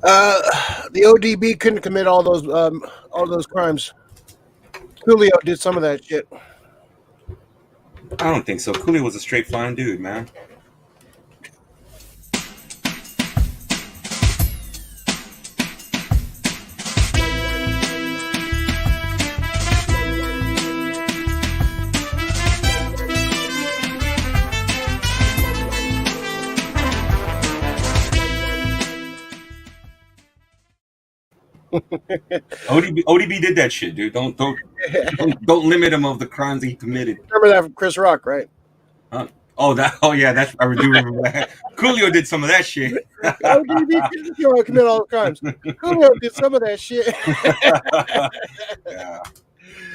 The ODB couldn't commit all those crimes. Coolio did some of that shit. I don't think so. Coolio was a straight flying dude, man. ODB did that shit, dude. Don't limit him of the crimes that he committed. Remember that from Chris Rock, right? Huh? Oh yeah, that's I do remember that. Coolio did some of that shit. ODB didn't commit all the crimes. Coolio did some of that shit. Yeah,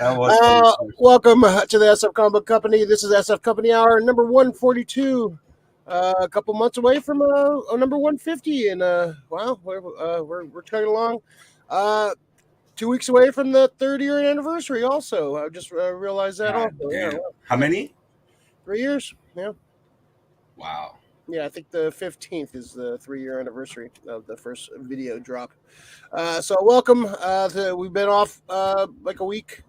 that was. Welcome to the SF Comic Company. This is SF Company Hour number 142. A couple months away from number 150, and wow, we're chugging along. 2 weeks away from the 3rd-year anniversary. Also, I just realized that. God, also, yeah. How many? 3 years. Yeah. Wow. Yeah, I think the 15th is the 3-year anniversary of the first video drop. So welcome. We've been off like a week.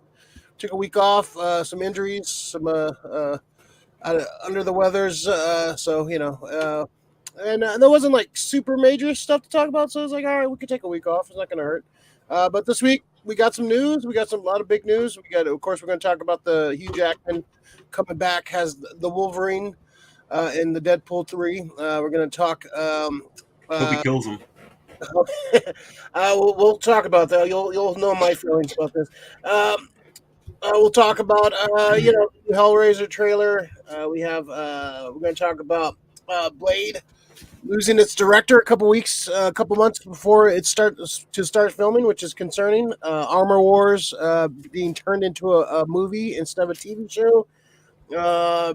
Took a week off. Some injuries. Some under the weathers. So and there wasn't like super major stuff to talk about. So I was like, all right, we could take a week off. It's not going to hurt. But this week we got some news. We got a lot of big news. Of course, we're going to talk about the Hugh Jackman coming back as the Wolverine in the Deadpool 3. We're going to talk. Hope he kills him. We'll talk about that. You'll know my feelings about this. We'll talk about the Hellraiser trailer. We're going to talk about Blade losing its director a couple months before it starts filming, which is concerning. Armor Wars being turned into a movie instead of a TV show.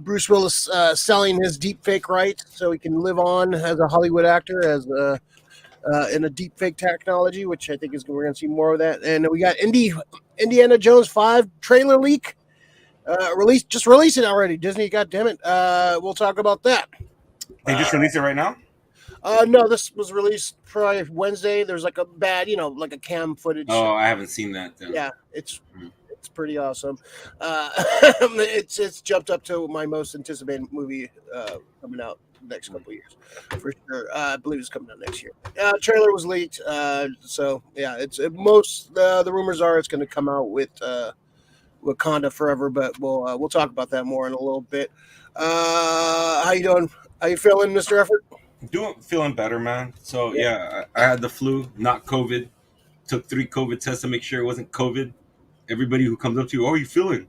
Bruce Willis selling his deepfake rights so he can live on as a Hollywood actor in a deepfake technology, which I think we're going to see more of that. And we got Indiana Jones 5 trailer leak. Release it already, Disney. God damn it. We'll talk about that. They just released it right now? No, this was released probably Wednesday. There's like a bad, like a cam footage. Oh, I haven't seen that then. Yeah, it's pretty awesome. It's jumped up to my most anticipated movie coming out next couple of years for sure. I believe it's coming out next year. Trailer was leaked, so yeah, the rumors are it's going to come out with Wakanda Forever, but we'll talk about that more in a little bit. How you doing? How you feeling, Mr. Effort? Feeling better, man. So yeah, I had the flu, not COVID. Took 3 COVID tests to make sure it wasn't COVID. Everybody who comes up to you, oh, you feeling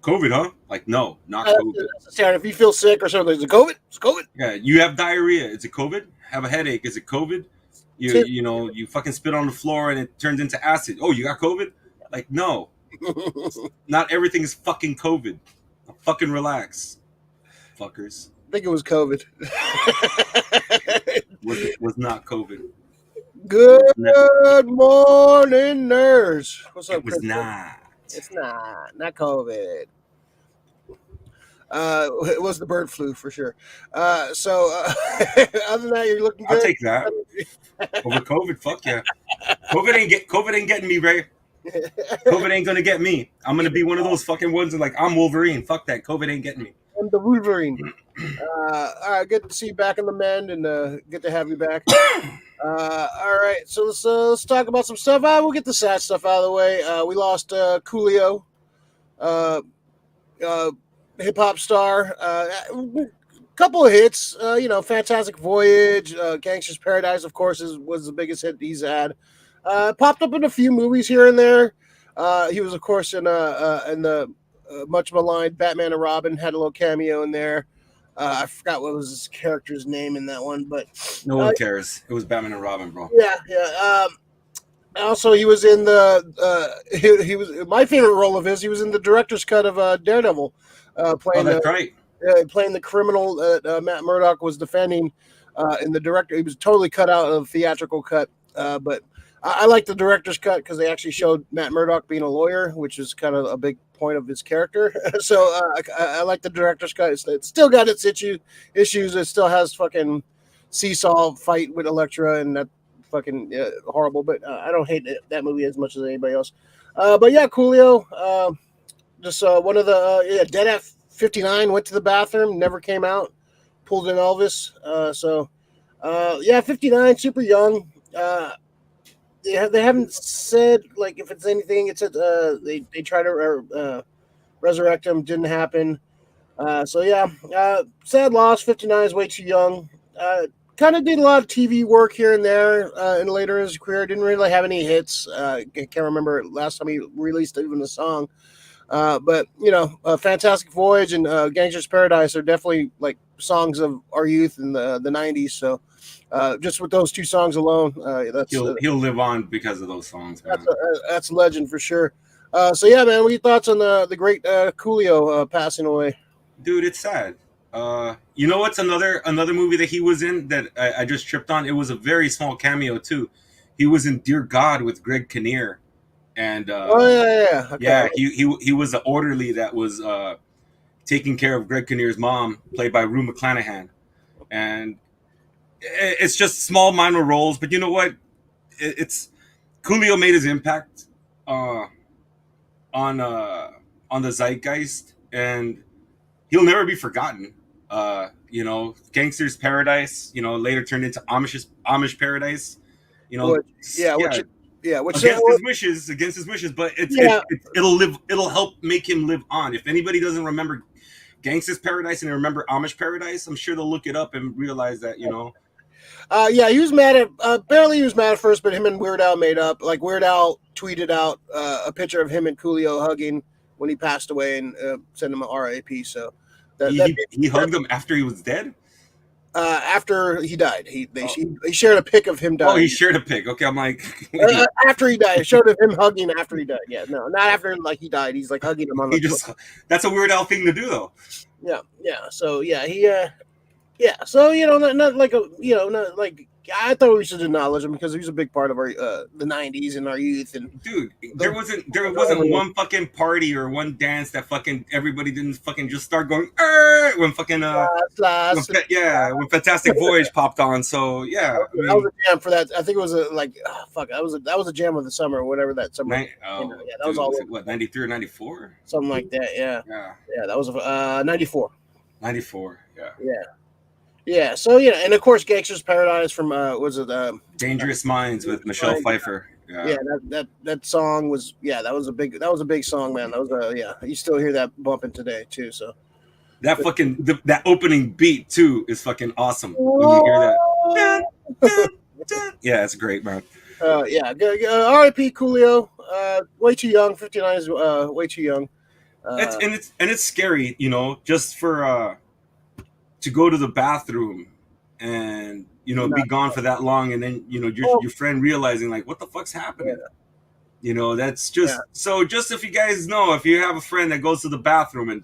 COVID, huh? Like, no, not COVID. If you feel sick or something, is it COVID? It's COVID. Yeah, you have diarrhea. Is it COVID? Have a headache. Is it COVID? You fucking spit on the floor and it turns into acid. Oh, you got COVID? Like, no. Not everything is fucking COVID. Fucking relax, fuckers. I think it was COVID. was not COVID. Good morning, nerds. What's up, It was Chris? not. It's not COVID. It was the bird flu for sure. So other than that, you're looking good. I'll take that over COVID. Fuck yeah. COVID ain't getting me, Ray. COVID ain't gonna get me. I'm gonna be one of those fucking ones that like I'm Wolverine. Fuck that. COVID ain't getting me. I'm the Wolverine. All right, good to see you back in the mend, and good to have you back. All right, so let's talk about some stuff. We'll get the sad stuff out of the way. We lost Coolio, hip hop star. Couple of hits, Fantastic Voyage, Gangster's Paradise, of course, was the biggest hit he's had. Popped up in a few movies here and there. He was, of course, in the much maligned Batman and Robin, had a little cameo in there. I forgot what was his character's name in that one, but no one cares. It was Batman and Robin, bro. Yeah. Also, he was in he was my favorite role of his. He was in the director's cut of Daredevil, playing playing the criminal that Matt Murdock was defending. In the director, he was totally cut out of the theatrical cut, but I like the director's cut because they actually showed Matt Murdock being a lawyer, which is kind of a big point of his character. So I like the director's cut. It's still got its issues. It still has fucking seesaw fight with Elektra and that fucking horrible. But I don't hate that movie as much as anybody else. But yeah, Coolio. Just one of the Dead at 59 went to the bathroom, never came out, pulled an Elvis. Yeah, 59, super young. They haven't said like if it's anything. It's they try to resurrect him, didn't happen. Sad loss. 59 is way too young. Kind of did a lot of TV work here and there in later in his career. Didn't really have any hits. I can't remember last time he released even a song. But Fantastic Voyage and Gangster's Paradise are definitely like songs of our youth in the '90s. So just with those two songs alone, he'll live on because of those songs, man. That's a legend for sure. Man, what are your thoughts on the great Coolio passing away? Dude, it's sad. You know what's another movie that he was in that I just tripped on? It was a very small cameo too. He was in Dear God with Greg Kinnear. And okay. He was the orderly that was taking care of Greg Kinnear's mom, played by Rue McClanahan. And it's just small, minor roles, but you know what? It's Coolio made his impact on the zeitgeist, and he'll never be forgotten. Gangster's Paradise, later turned into Amish Paradise. Against his wishes, but it'll help make him live on. If anybody doesn't remember Gangster's Paradise and they remember Amish Paradise, I'm sure they'll look it up and realize that, he was mad at barely he was mad at first, but him and Weird Al made up. Like Weird Al tweeted out a picture of him and Coolio hugging when he passed away and sent him an RIP. So he hugged him after he was dead. After he died, he shared a pic of him dying. Oh, he shared a pic. Okay, I'm like after he died, it showed him hugging after he died. Yeah, no, not after like he died. He's like hugging him on the. That's a Weird Al thing to do, though. Yeah. So So not like not like I thought we should acknowledge him because he was a big part of our the '90s and our youth. And dude, there wasn't one fucking party or one dance that fucking everybody didn't fucking just start going when fucking when Fantastic Voyage popped on. So yeah, that was a jam for that. I think it was that was a jam of the summer or whatever that summer. That was all what 93 or 94, something like that. Yeah. That was 94. 94. Yeah, so and of course, Gangster's Paradise from Dangerous Minds with Michelle Pfeiffer. Yeah, that song was that was a big song, man. That was you still hear that bumping today too. So that that opening beat too is fucking awesome when you hear that. Yeah, it's great, man. R.I.P. Coolio. Way too young. 59 is way too young. It's scary, just for. To go to the bathroom and be gone for that long, and then your friend realizing like what the fuck's happening. That's just so. Just if you guys know, if you have a friend that goes to the bathroom and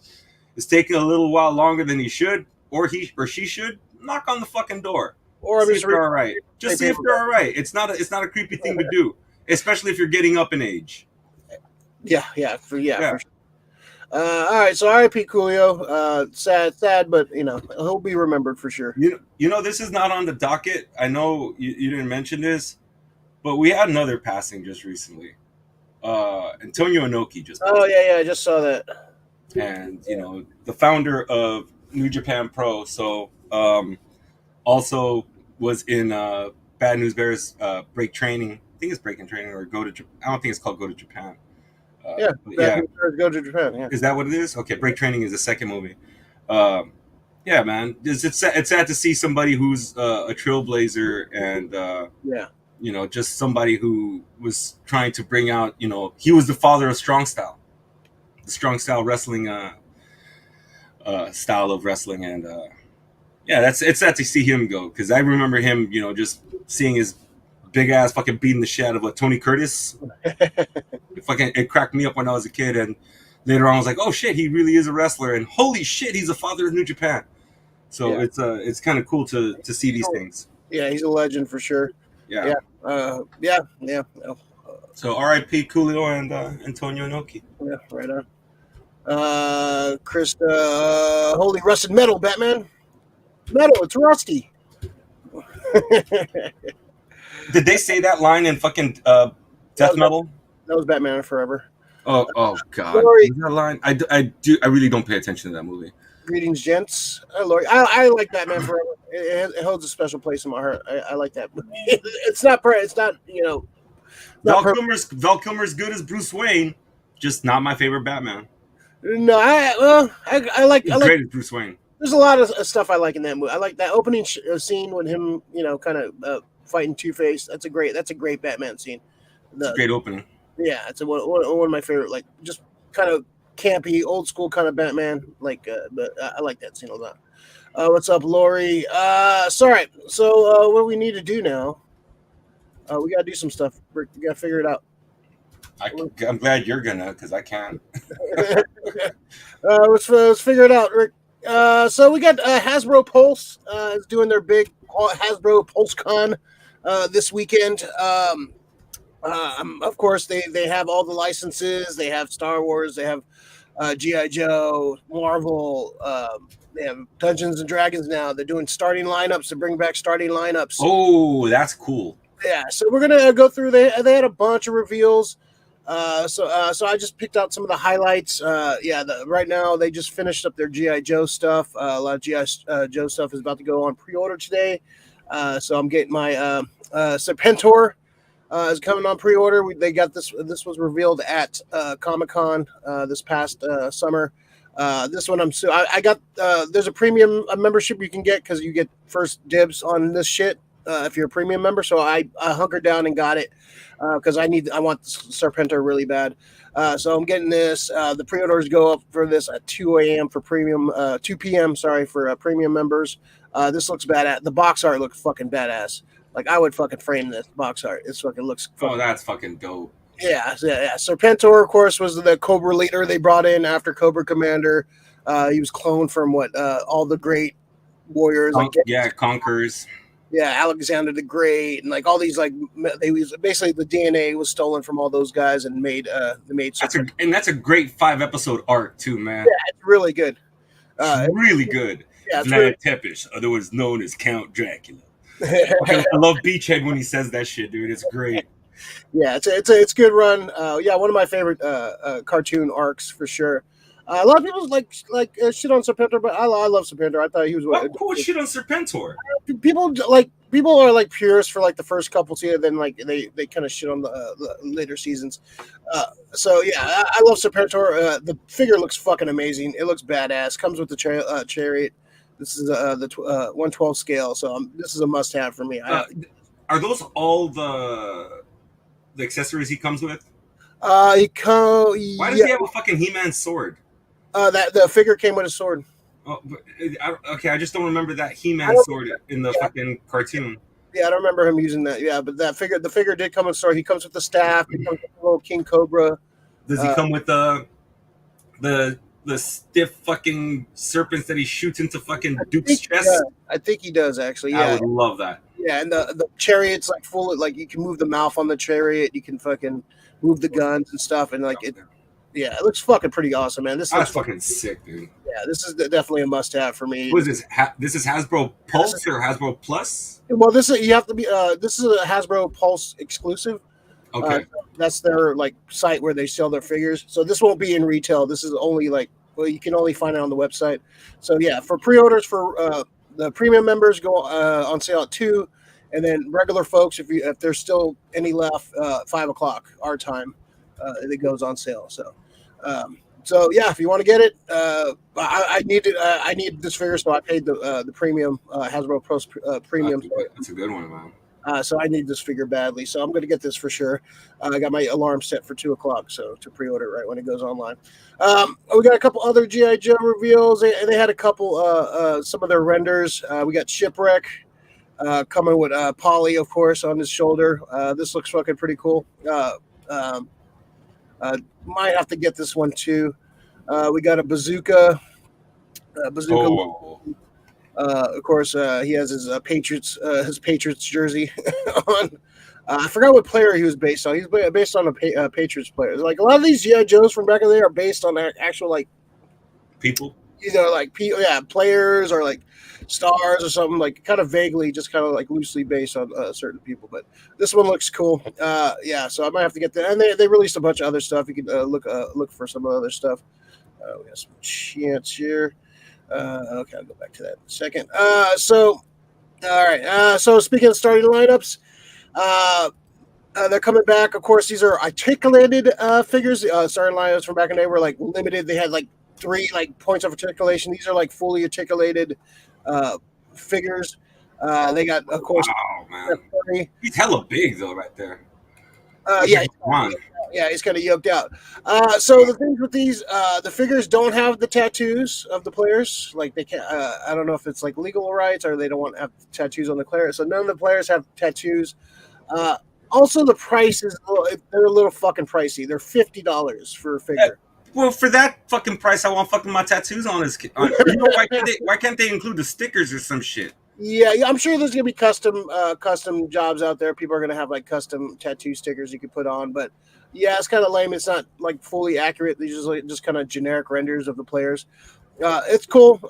is taking a little while longer than he should, or he or she should, knock on the fuking door. Or see if they're all right. Just see if they're all right. It's not a creepy thing to do, especially if you're getting up in age. For sure. All right, so R.I.P. Coolio. Sad, but he'll be remembered for sure. This is not on the docket. I know you didn't mention this, but we had another passing just recently. Antonio Inoki just. Oh yeah, I just saw that. And the founder of New Japan Pro, so also was in Bad News Bears Break Training. I think it's Breaking Training or Go to. I don't think it's called Go to Japan. Go to Japan. Yeah. Is that what it is? Okay, Break Training is the second movie. Yeah, man, it's sad to see somebody who's a trailblazer and just somebody who was trying to bring out. He was the father of strong style, the strong style wrestling style of wrestling, and it's sad to see him go because I remember him, just seeing his big ass fucking beating the shit out of Tony Curtis. It cracked me up when I was a kid, and later on I was like, oh shit, he really is a wrestler, and holy shit, he's the father of New Japan. So it's kind of cool to see these things. Yeah, he's a legend for sure. Yeah. So R.I.P. Coolio and Antonio Inoki. Yeah, right on. Krista, holy rusted metal, Batman. Metal, it's rusty. Did they say that line in fucking That Death was, Metal? that was Batman Forever. Oh God, Lori, was that line? I really don't pay attention to that movie. greetings, gents. Lori, I like Batman Forever. It holds a special place in my heart. I like that movie. It's not not perfect. Val Kilmer's good as Bruce Wayne, just not my favorite Batman. No, I He's like. great as Bruce Wayne. There's a lot of stuff I like in that movie. I like that opening scene with him, kind of fighting Two-Face. That's a great Batman scene. It's a great opening. Yeah, it's one of my favorite, like just kind of campy, old school kind of Batman. But I like that scene a lot. What's up, Lori? Sorry. So what do we need to do now? We gotta do some stuff. We gotta figure it out. I'm glad you're gonna, because I can't. Let's figure it out, Rick. So we got Hasbro Pulse is doing their big Hasbro Pulse Con this weekend. Of course, they have all the licenses. They have Star Wars. They have G.I. Joe, Marvel. They have Dungeons and Dragons now. They're doing starting lineups to bring back starting lineups. Oh, that's cool. Yeah, so we're gonna go through. They had a bunch of reveals. So I just picked out some of the highlights. Right now they just finished up their GI Joe stuff. A lot of GI Joe stuff is about to go on pre-order today. So I'm getting my Serpentor is coming on pre-order. They got this. This was revealed at Comic-Con this past summer. This one I got. There's a premium membership you can get because you get first dibs on this shit if you're a premium member. So I hunkered down and got it. Because I want Serpentor really bad. So I'm getting this. The pre-orders go up for this at 2 a.m. for premium, 2 p.m. for premium members. This looks badass. The box art looks fucking badass. Like I would fucking frame this box art. It fucking looks. Oh, that's fucking dope. Yeah. Serpentor, of course, was the Cobra leader they brought in after Cobra Commander. He was cloned from all the great warriors. Conquerors. Yeah, Alexander the Great, and like all these, basically the DNA was stolen from all those guys and made. That's a great 5-episode arc too, man. Yeah, it's really good. Really good. Yeah, Vlad Tepes, otherwise known as Count Dracula. I love Beachhead when he says that shit, dude. It's great. Yeah, it's a good run. One of my favorite cartoon arcs for sure. A lot of people shit on Serpentor, but I love Serpentor. I thought he was cool shit on Serpentor. People are like purists for like the first couple seasons, then like they kind of shit on the later seasons. I love Serpentor. The figure looks fucking amazing. It looks badass. Comes with the chariot. This is the 1/12 scale, so this is a must-have for me. Are those all the accessories he comes with? Why does he have a fucking He-Man sword? That the figure came with a sword. Oh, I just don't remember that He-Man sword in the fucking cartoon. Yeah, I don't remember him using that. Yeah, but the figure did come with a sword. He comes with the staff. He comes with the little King Cobra. Does he come with the stiff fucking serpents that he shoots into fucking Duke's chest? I think he does actually. Yeah, I would love that. Yeah, and the chariot's like full of you can move the mouth on the chariot. You can fucking move the guns and stuff, and it. Yeah, it looks fucking pretty awesome, man. This looks fucking sick, dude. Yeah, this is definitely a must-have for me. What is this? This is Hasbro Pulse or Hasbro Plus? Well, this is this is a Hasbro Pulse exclusive. Okay, that's their site where they sell their figures. So this won't be in retail. This is only you can only find it on the website. So yeah, for pre-orders for the premium members go on sale at 2, and then regular folks, if there's still any left, 5 o'clock our time, it goes on sale. So yeah, if you want to get it, I need this figure, so I paid the premium Hasbro Pulse premium. That's a good one, man. So I need this figure badly, so I'm going to get this for sure. I got my alarm set for 2 o'clock, so to pre-order right when it goes online. We got a couple other GI Joe reveals. They had a couple some of their renders. We got Shipwreck coming with Polly, of course, on his shoulder. This looks fucking pretty cool. Might have to get this one too. We got a Bazooka. Of course, he has his Patriots jersey on. I forgot what player he was based on. He's based on a Patriots player. Like a lot of these GI Joes from back in the day are based on actual people. either like players or like stars or something, like kind of vaguely, just kind of like loosely based on certain people. But this one looks cool. Yeah, so I might have to get that. And they released a bunch of other stuff. You can look for some other stuff. We got some chance here. Okay, I'll go back to that in a second. So all right. So speaking of starting lineups, uh, they're coming back. Of course, these are articulated figures. Starting lineups from back in the day were like limited. They had like three like points of articulation. These are like fully articulated figures. They got, of course, Wow, man. He's hella big though, right there. Yeah, Come on. yeah, he's kind of yoked out. So the things with these, the figures don't have the tattoos of the players. Like they can't. I don't know if it's like legal rights or they don't want to have tattoos on the players. So none of the players have tattoos. Also, the price is they're a little fucking pricey. They're $50 for a figure. Well, for that fucking price, I want fucking my tattoos on his. You know, why can't they include the stickers or some shit? Yeah, I'm sure there's gonna be custom jobs out there. People are gonna have like custom tattoo stickers you can put on, but yeah, it's kind of lame. It's not like fully accurate. These just kind of generic renders of the players. It's cool.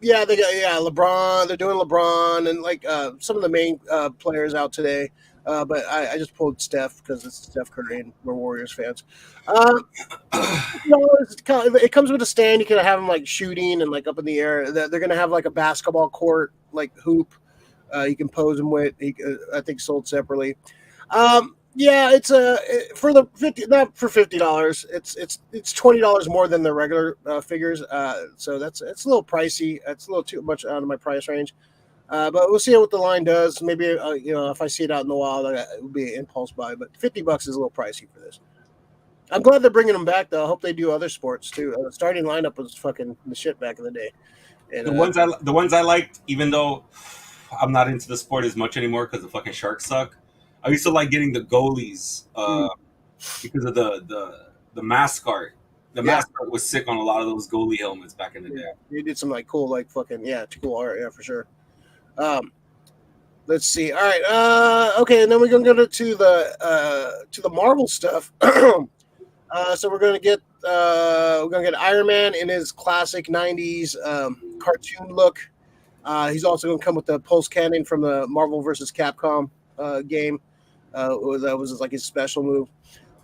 Yeah, they got LeBron. They're doing LeBron and like some of the main players out today. But I just pulled Steph because it's Steph Curry and we're Warriors fans. It comes with a stand. You can have them like shooting and like up in the air. They're going to have like a basketball court, like hoop. You can pose them with. I think sold separately. Yeah, it's for the not for $50. It's $20 more than the regular figures. So it's a little pricey. It's a little too much out of my price range. But we'll see what the line does. Maybe if I see it out in the wild, it would be an impulse buy. But $50 is a little pricey for this. I'm glad they're bringing them back, though. I hope they do other sports too. Starting lineup was fucking the shit back in the day. And, the ones I liked, even though I'm not into the sport as much anymore because the fucking sharks suck. I used to like getting the goalies because of the mask art. The mask art was sick on a lot of those goalie helmets back in the day. You did some like cool, like fucking cool art, yeah, for sure. Let's see. All right. Okay, and then we're gonna go to the Marvel stuff. So we're gonna get Iron Man in his classic '90s cartoon look. He's also gonna come with the Pulse cannon from the Marvel vs. Capcom game. That was like his special move.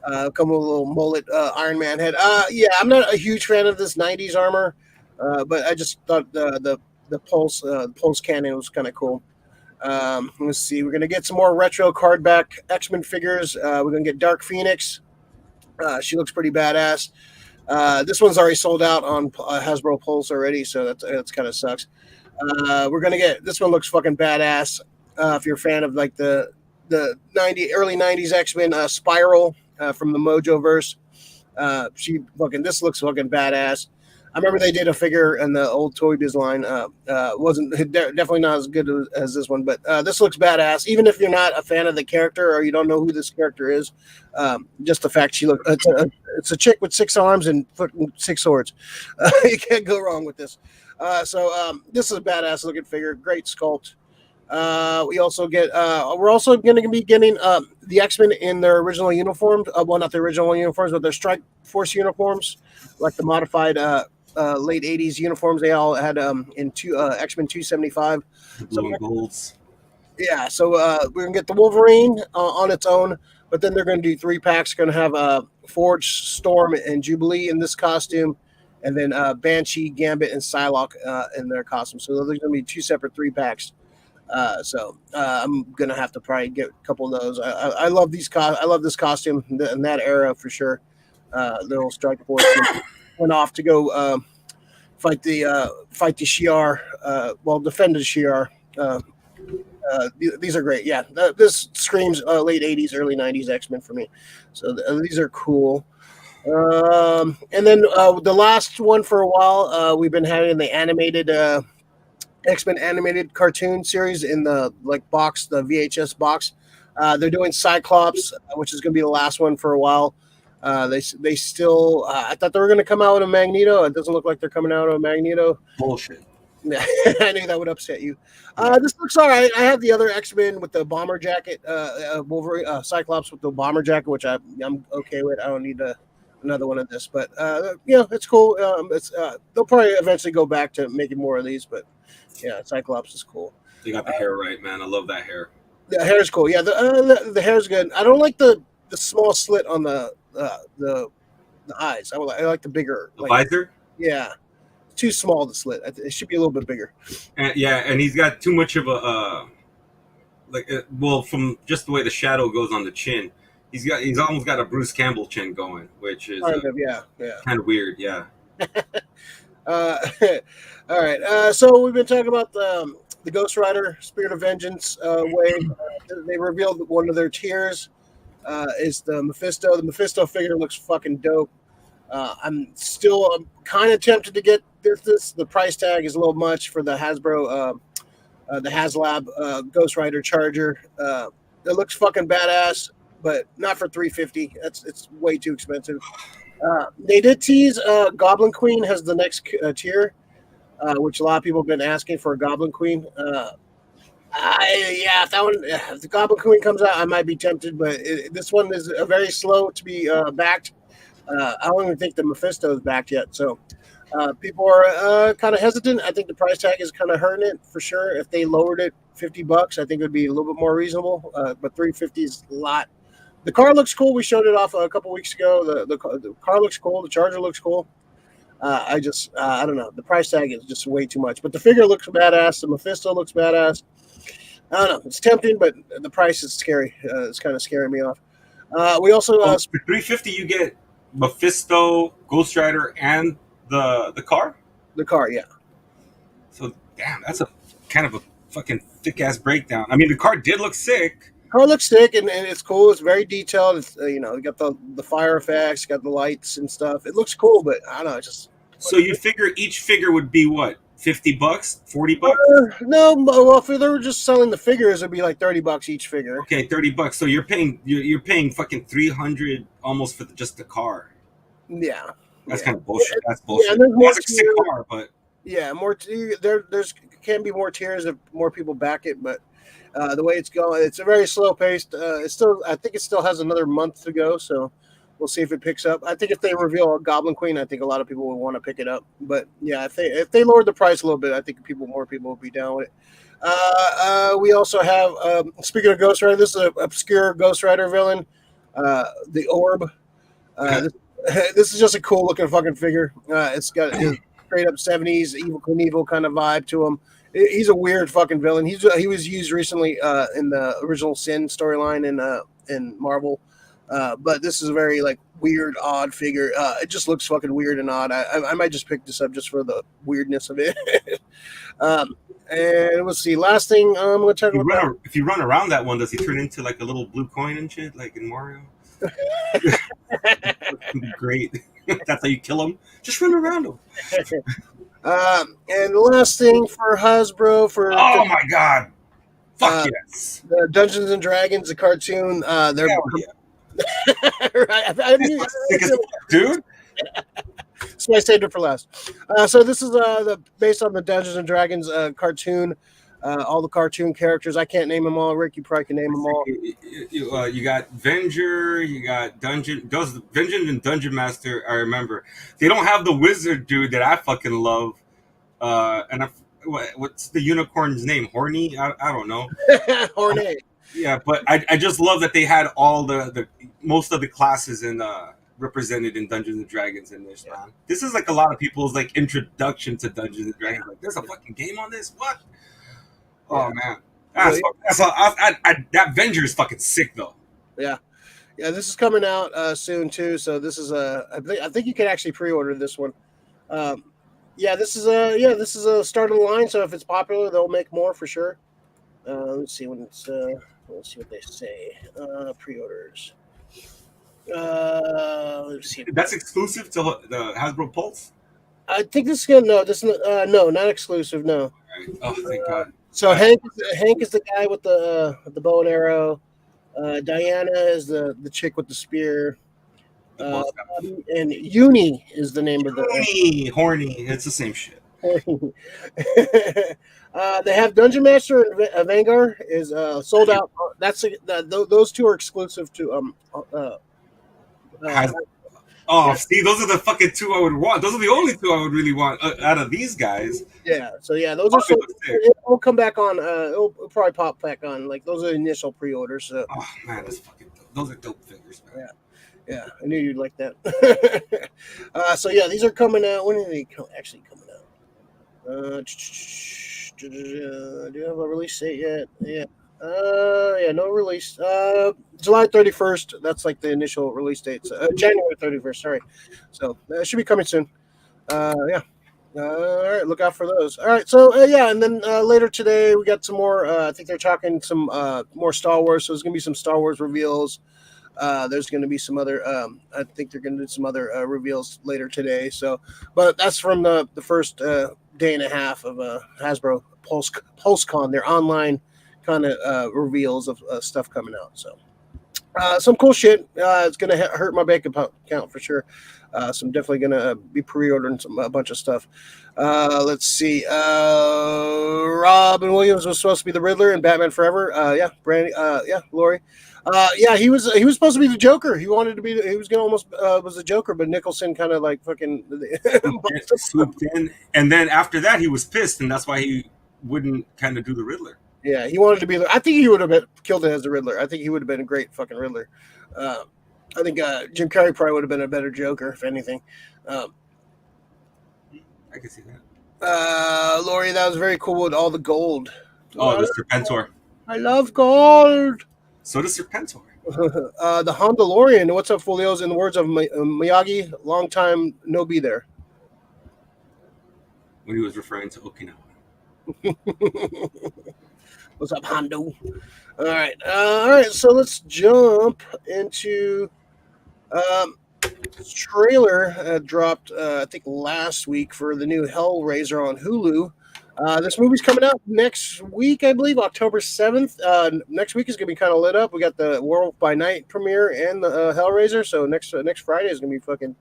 Come with a little mullet Iron Man head. Yeah, I'm not a huge fan of this '90s armor, but I just thought the Pulse cannon was kind of cool. Let's see. We're gonna get some more retro card back X-Men figures. We're gonna get Dark Phoenix. She looks pretty badass. This one's already sold out on Hasbro Pulse already, so that's kind of sucks. We're gonna get this one. Looks fucking badass. If you're a fan of like the early '90s X-Men, Spiral from the Mojoverse. This looks fucking badass. I remember they did a figure in the old Toy Biz line. Wasn't definitely not as good as this one, but this looks badass. Even if you're not a fan of the character or you don't know who this character is, just the fact she looks. It's a chick with 6 arms and 6 swords. You can't go wrong with this. So this is a badass looking figure. Great sculpt. We're also going to be getting the X-Men in their original uniforms. Well, not the original uniforms, but their Strike Force uniforms, like the modified late '80s uniforms they all had in X-Men 275. Blue and golds. Yeah, so we're gonna get the Wolverine on its own, but then they're gonna do 3 packs. Going to have Forge, Storm, and Jubilee in this costume, and then Banshee, Gambit, and Psylocke in their costume. So there's gonna be 2 separate 3 packs. So I'm gonna have to probably get a couple of those. I love these. I love this costume in that era for sure. The little Strike Force went off to go fight the Shi'ar. Defend the Shi'ar. These are great. Yeah, this screams late '80s, early '90s X-Men for me. So these are cool. And then the last one for a while, we've been having the animated. X-Men animated cartoon series in the box, the VHS box. They're doing Cyclops, which is going to be the last one for a while. They still. I thought they were going to come out with a Magneto. It doesn't look like they're coming out with a Magneto. Bullshit. I knew that would upset you. This looks all right. I have the other X-Men with the bomber jacket, Wolverine, Cyclops with the bomber jacket, which I'm okay with. I don't need to another one of this. But it's cool. They'll probably eventually go back to making more of these. But yeah, Cyclops is cool. They got the hair right, man. I love that hair. The hair's cool. Yeah, the hair's good. I don't like the small slit on the eyes. I like the bigger. The visor. Yeah, too small the slit. It should be a little bit bigger. And he's got too much of a from just the way the shadow goes on the chin. He's almost got a Bruce Campbell chin going, which is kind of weird. Yeah. All right. So we've been talking about the Ghost Rider Spirit of Vengeance wave. They revealed one of their tiers is the Mephisto. The Mephisto figure looks fucking dope. I'm still kind of tempted to get this. The price tag is a little much for the Hasbro, the HasLab Ghost Rider Charger. It looks fucking badass, but not for $350. It's way too expensive. They did tease Goblin Queen has the next tier, which a lot of people have been asking for a Goblin Queen. If that one, if the Goblin Queen comes out, I might be tempted, but this one is very slow to be backed. I don't even think the Mephisto is backed yet, so people are kind of hesitant. I think the price tag is kind of hurting it for sure. If they lowered it $50, I think it would be a little bit more reasonable. But $350 is a lot. The car looks cool. We showed it off a couple weeks ago. The car looks cool. The Charger looks cool. I don't know. The price tag is just way too much. But the figure looks badass. The Mephisto looks badass. I don't know. It's tempting, but the price is scary. It's kind of scaring me off. We also for $350 you get Mephisto, Ghost Rider, and the car. The car, yeah. So damn, that's a kind of a fucking thick ass breakdown. I mean, the car did look sick. Car looks sick and it's cool. It's very detailed. It's you got the fire effects, got the lights and stuff. It looks cool, but I don't know. So you figure each figure would be what, $50, $40? No, well, if they were just selling the figures, it'd be like $30 each figure. Okay, $30. So you're paying fucking $300 almost for just the car. Yeah, that's kind of bullshit. That's bullshit. Yeah, that's a sick car, but more. There's can be more tiers if more people back it, but. The way it's going, it's a very slow paced. I think it still has another month to go, so we'll see if it picks up. I think if they reveal a Goblin Queen, I think a lot of people will want to pick it up. But yeah, if they lowered the price a little bit, I think more people will be down with it. We also have, speaking of Ghost Rider, this is an obscure Ghost Rider villain, the Orb. This is just a cool looking fucking figure. It's got a straight up 70s Evil Knievel kind of vibe to him. He's a weird fucking villain. He was used recently in the original Sin storyline in Marvel, but this is a very like weird, odd figure. It just looks fucking weird and odd. I might just pick this up just for the weirdness of it. And let's see. Last thing I'm going to talk about. If you run around that one, does he turn into like a little blue coin and shit, like in Mario? Great. That's how you kill him. Just run around him. And the last thing for Hasbro oh my god, fuck yes, the Dungeons and Dragons, the cartoon. They're right. Dude. So I saved it for last. So this is based on the Dungeons and Dragons cartoon. All the cartoon characters. I can't name them all. Rick, you probably can name them all. You got Venger, you got Vengeance and Dungeon Master. I remember they don't have the wizard dude that I fucking love. What's the unicorn's name? Horny? I don't know. Horny. Yeah, but I just love that they had all the most of the classes represented in Dungeons and Dragons in this. Man, this is like a lot of people's like introduction to Dungeons and Dragons. Like, there's a fucking game on this. What? Oh man, that Venger is fucking sick though. Yeah. This is coming out soon too. So this is I think you can actually pre-order this one. This is a start of the line. So if it's popular, they'll make more for sure. Let's see when it's. Let's see what they say. Pre-orders. Let's see. That's exclusive to the Hasbro Pulse. I think this is gonna no, not exclusive. No. Right. Oh, thank God. So Hank is the guy with the bow and arrow. Diana is the chick with the spear. And Uni is the name of the horny. It's the same shit. They have Dungeon Master and Vanguard is sold out. Those two are exclusive to Oh, Yeah, see, those are the fucking two I would want. Those are the only two I would really want out of these guys. yeah. So yeah, those are Probably so. look sick. It'll come back on. It'll probably pop back on. Like those are the initial pre-orders. So Oh man, that's fucking dope. Those are dope figures, man. yeah, yeah. I knew you'd like that. So yeah, these are coming out. When are they actually coming out? Do you have a release date yet? Yeah. Yeah, no release. July 31st. That's like the initial release date. So, January 31st. Sorry. So it should be coming soon. Yeah. All right, look out for those. All right, so yeah, and then later today we got some more. I think they're talking some more Star Wars. So there's gonna be some Star Wars reveals. There's going to be some other. I think they're going to do some other reveals later today. So, but that's from the first day and a half of Hasbro PulseCon. Their online kind of reveals of stuff coming out. So, some cool shit. It's going to hurt my bank account for sure. So I'm definitely going to be pre-ordering a bunch of stuff. Let's see. Robin Williams was supposed to be the Riddler in Batman Forever. Yeah, Brandy. Yeah, Lori. Yeah, he was supposed to be the Joker. He wanted to be. He was gonna almost was the Joker, but Nicholson kind of like fucking swooped in, and then after that he was pissed, and that's why he wouldn't kind of do the Riddler. Yeah, he wanted to be. I think he would have killed it as the Riddler. I think he would have been a great fucking Riddler. I think Jim Carrey probably would have been a better Joker, if anything. I can see that. Lori, that was very cool with all the gold. Oh, the Serpentor. I love gold. So does Serpentor. The Hondalorian. What's up, Folios? In the words of Miyagi, long time no be there. When he was referring to Okinawa. What's up, Hondo? All right. So let's jump into trailer dropped I think last week for the new Hellraiser on Hulu. This movie's coming out next week, I believe, October 7th. Next week is going to be kind of lit up. We got the Werewolf by Night premiere and the Hellraiser. So next Friday is going to be fucking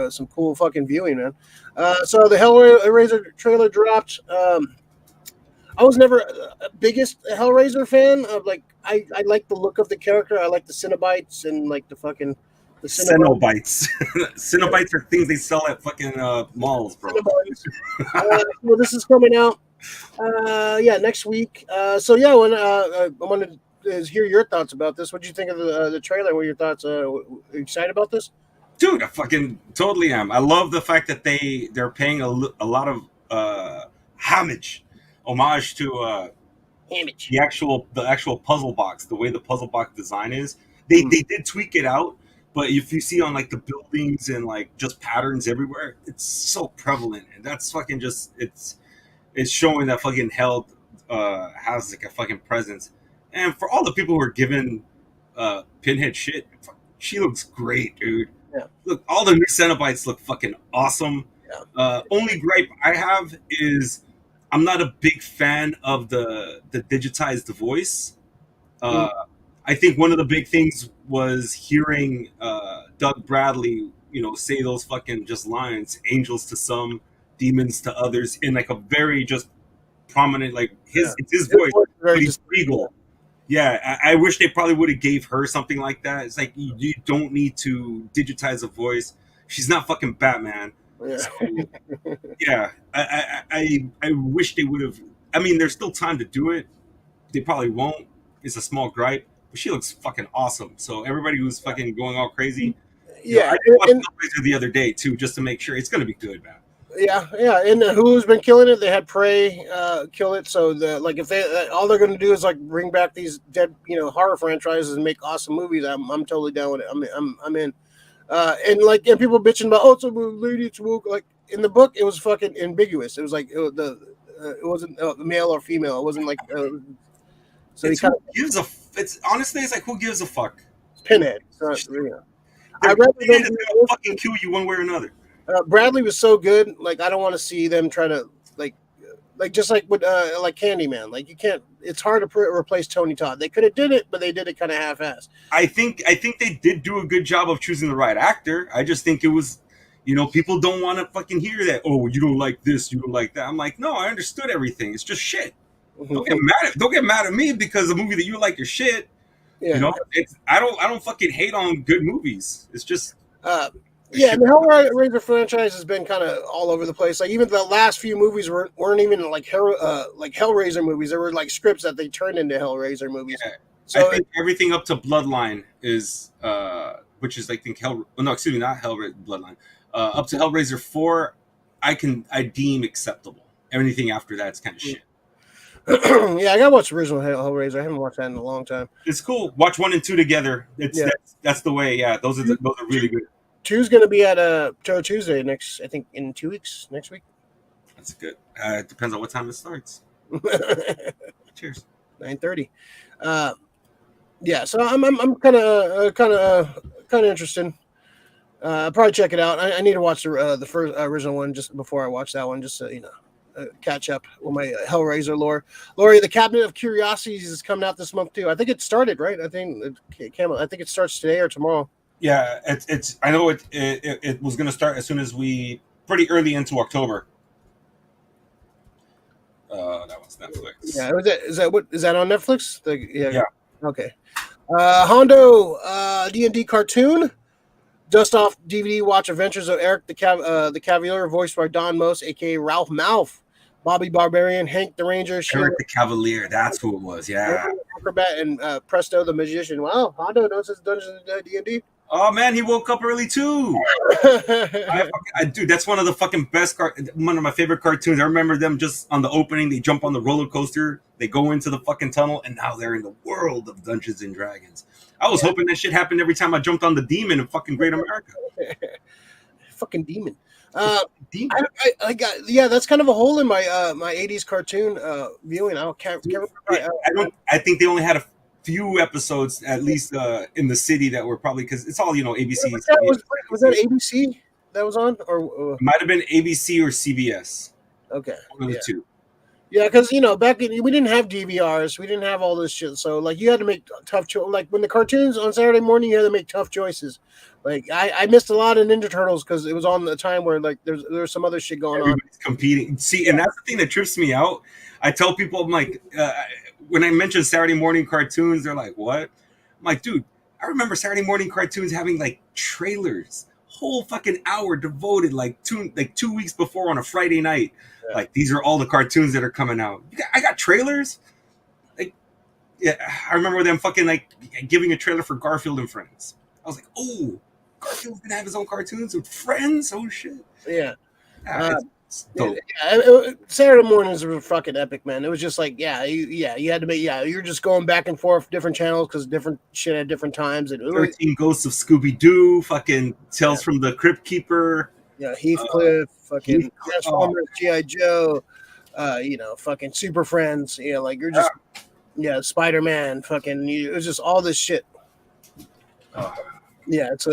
some cool fucking viewing, man. So the Hellraiser trailer dropped. I was never a biggest Hellraiser fan. Of like, I like the look of the character. I like the Cenobites and like the fucking the Cenobites. Cenobites are things they sell at fucking malls, bro. Well, this is coming out. Yeah, next week. So yeah, when I wanted to hear your thoughts about this. What do you think of the trailer? What are your thoughts? Are you excited about this? Dude, I fucking totally am. I love the fact that they're paying a lot of homage to the actual puzzle box, the way the puzzle box design is. They did tweak it out, but if you see on like the buildings and like just patterns everywhere, it's so prevalent, and that's fucking just it's showing that fucking hell has like a fucking presence. And for all the people who are giving Pinhead shit, she looks great, dude. Yeah. Look, all the new Cenobites look fucking awesome. Yeah. Only gripe I have is I'm not a big fan of the digitized voice. I think one of the big things was hearing Doug Bradley, say those fucking just lines, angels to some, demons to others, in like a very just prominent, like it's his voice, but he's regal. Yeah, I wish they probably would have gave her something like that. It's like you don't need to digitize a voice. She's not fucking Batman. Yeah. So, yeah, I wish they would have. I mean, there's still time to do it. They probably won't. It's a small gripe, but she looks fucking awesome. So everybody who's fucking going all crazy, yeah. I watched Hellraiser the other day too, just to make sure it's gonna be good, man. Yeah, and Hulu's been killing it. They had Prey kill it. So if they all they're going to do is like bring back these dead horror franchises and make awesome movies, I'm totally down with it. I'm in. And people bitching about it's a lady, it's woke. Like in the book, it was fucking ambiguous. It was like it wasn't male or female. It wasn't like so he kind of gives a. It's honestly, it's like who gives a fuck? Pinhead. It's not, I'd rather them fucking kill you one way or another. Bradley was so good. Like I don't want to see them try to like just like with like Candyman. Like you can't. It's hard to replace Tony Todd. They could have did it, but they did it kind of half-assed. I think they did do a good job of choosing the right actor. I just think it was, people don't want to fucking hear that. Oh, you don't like this, you don't like that. I'm like, no, I understood everything. It's just shit. Don't get mad at me because the movie that you like is shit. Yeah. I don't fucking hate on good movies. It's just Yeah, and the Hellraiser franchise has been kind of all over the place. Like even the last few movies weren't even like Hellraiser movies. They were like scripts that they turned into Hellraiser movies. Yeah. I So think everything up to Bloodline is, which is I think no, excuse me, not Hellraiser Bloodline. Up to Hellraiser 4, I deem acceptable. Anything after that's kind of shit. yeah, I gotta watch the original Hellraiser. I haven't watched that in a long time. It's cool. Watch 1 and 2 together. Yeah. That's the way. Yeah, those are really good. 2's gonna be at Toe Tuesday next. I think in 2 weeks. Next week. That's good. It depends on what time it starts. Cheers. 9:30. Yeah, so I'm kind of interested. I'll probably check it out. I need to watch the first original one just before I watch that one, just so catch up with my Hellraiser lore. Lori, the Cabinet of Curiosities is coming out this month too. I think it started right. I think it starts today or tomorrow. Yeah, it's. I know it was going to start as soon as pretty early into October. That was Netflix. Yeah, is that on Netflix? Yeah. Okay. Hondo D&D cartoon. Dust off DVD. Watch Adventures of Eric the Cavalier, voiced by Don Most, aka Ralph Malph, Bobby Barbarian, Hank the Ranger, Eric the Cavalier. That's who it was. Yeah. Acrobat, and Presto the Magician. Wow, Hondo knows his Dungeons and D&D. Oh man, he woke up early too. Dude, that's one of the fucking best one of my favorite cartoons. I remember them just on the opening. They jump on the roller coaster, they go into the fucking tunnel, and now they're in the world of Dungeons and Dragons. I was hoping that shit happened every time I jumped on the demon in fucking Great America. Fucking demon. Demon. I got that's kind of a hole in my my 80s cartoon viewing. Can't remember. I think they only had a few episodes at least in the city that were probably, because it's all ABC. Was that ABC that was on, or it might have been ABC or CBS? Okay, one of the two. Yeah, because back in, we didn't have DVRs, we didn't have all this shit, so like you had to make tough choices. Like when the cartoons on Saturday morning, you had to make tough choices. Like I missed a lot of Ninja Turtles because it was on the time where like there's some other shit going on. Competing. See, and that's the thing that trips me out. I tell people, I'm like, when I mention Saturday morning cartoons, they're like, what? I'm like, dude, I remember Saturday morning cartoons having like trailers, whole fucking hour devoted like 2 weeks before on a Friday night. Yeah. Like, these are all the cartoons that are coming out. I got trailers. Like, yeah, I remember them fucking like giving a trailer for Garfield and Friends. I was like, oh, Garfield's gonna have his own cartoons with Friends. Oh shit. Yeah. Saturday mornings were fucking epic, man. It was just like, you had to make, you're just going back and forth different channels because different shit at different times. And 13 Ghosts of Scooby Doo, fucking Tales from the Crypt Keeper. Yeah, Heathcliff, fucking Transformers, G.I. Joe, fucking Super Friends. Like you're just, Spider-Man, fucking. It was just all this shit. Yeah, it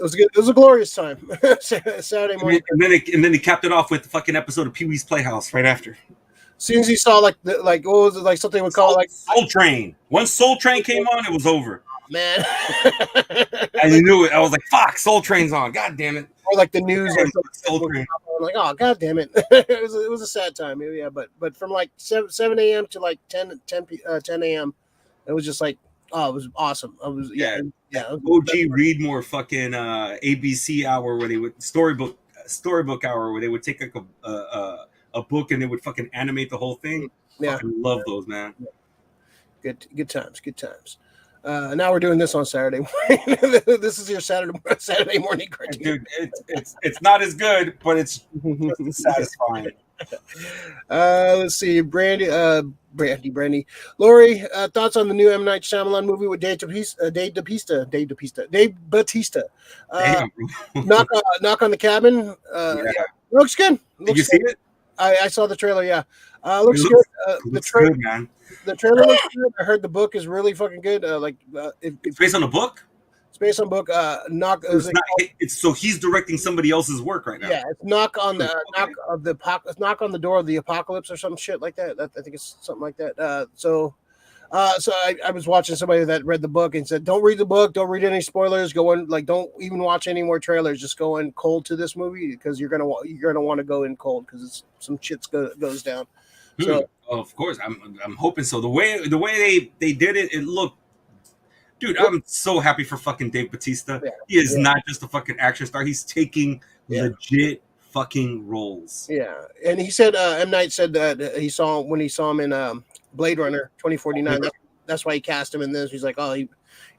was good. It was a glorious time. Saturday morning, and then he capped it off with the fucking episode of Pee-wee's Playhouse right after. As soon as he saw what was it, like something would call like Soul Train. Once Soul Train came on, it was over. Man, I knew it. I was like, "Fuck, Soul Train's on! God damn it!" Or like the news, Soul Train. I'm like, "Oh, god damn it!" it was a sad time. Yeah, but from like 7 a.m. to like 10 a.m., it was just like, oh, it was awesome. I was OG Readmore fucking ABC hour where they would storybook hour where they would take like a book and they would fucking animate the whole thing. Yeah, fucking love those, man. Good times. Now we're doing this on Saturday morning. This is your Saturday morning cartoon. Dude, it's not as good, but it's satisfying. Let's see, Brandy. Lori, thoughts on the new M. Night Shyamalan movie with Dave Bautista. Knock on the Cabin. Looks good. Did you see it? I saw the trailer. Yeah, looks good. Good, man. The trailer looks good. I heard the book is really fucking good. It's based on a book. It's based on a book. So he's directing somebody else's work right now. Yeah, it's knock on the door of the apocalypse or some shit like that. I think it's something like that. So I was watching somebody that read the book and said, "Don't read the book. Don't read any spoilers. Go in, like, don't even watch any more trailers. Just go in cold to this movie because you're gonna want to go in cold because some shit goes down." So of course, I'm hoping so. The way they did it, it looked Dude, I'm so happy for fucking Dave Bautista. Yeah, He is yeah, not just a fucking action star. He's taking yeah, legit fucking roles. yeah. And he said M Night said that he saw when he saw him in Blade Runner 2049. That's why he cast him in this. He's like, oh,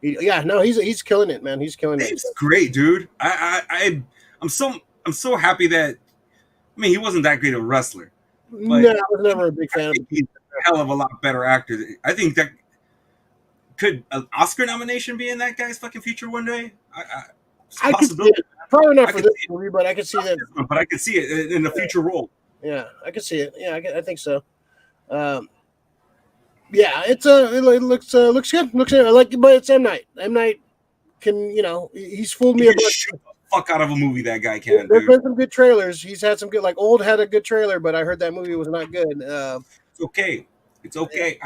yeah, no, he's killing it, man. He's killing it. Dave's great, dude. I'm so happy that I mean he wasn't that great of a wrestler, but No, I was never a big I fan of think he's a hell of a lot better actor. I think that could an Oscar nomination be in that guy's fucking future one day? It's a I could see possibility. it. Probably not I for could this see it. movie, but I could see that. But I could see it in a future role. Yeah, I could see it. Yeah, I think so. Um, yeah, it looks good. Looks good. I like it, but it's M Night. M Night can he's fooled me He a can bunch. shoot the fuck out of a movie. That guy can, There's dude. been some good trailers. He's had some good, like Old had a good trailer, but I heard that movie was not good. It's okay. It's okay.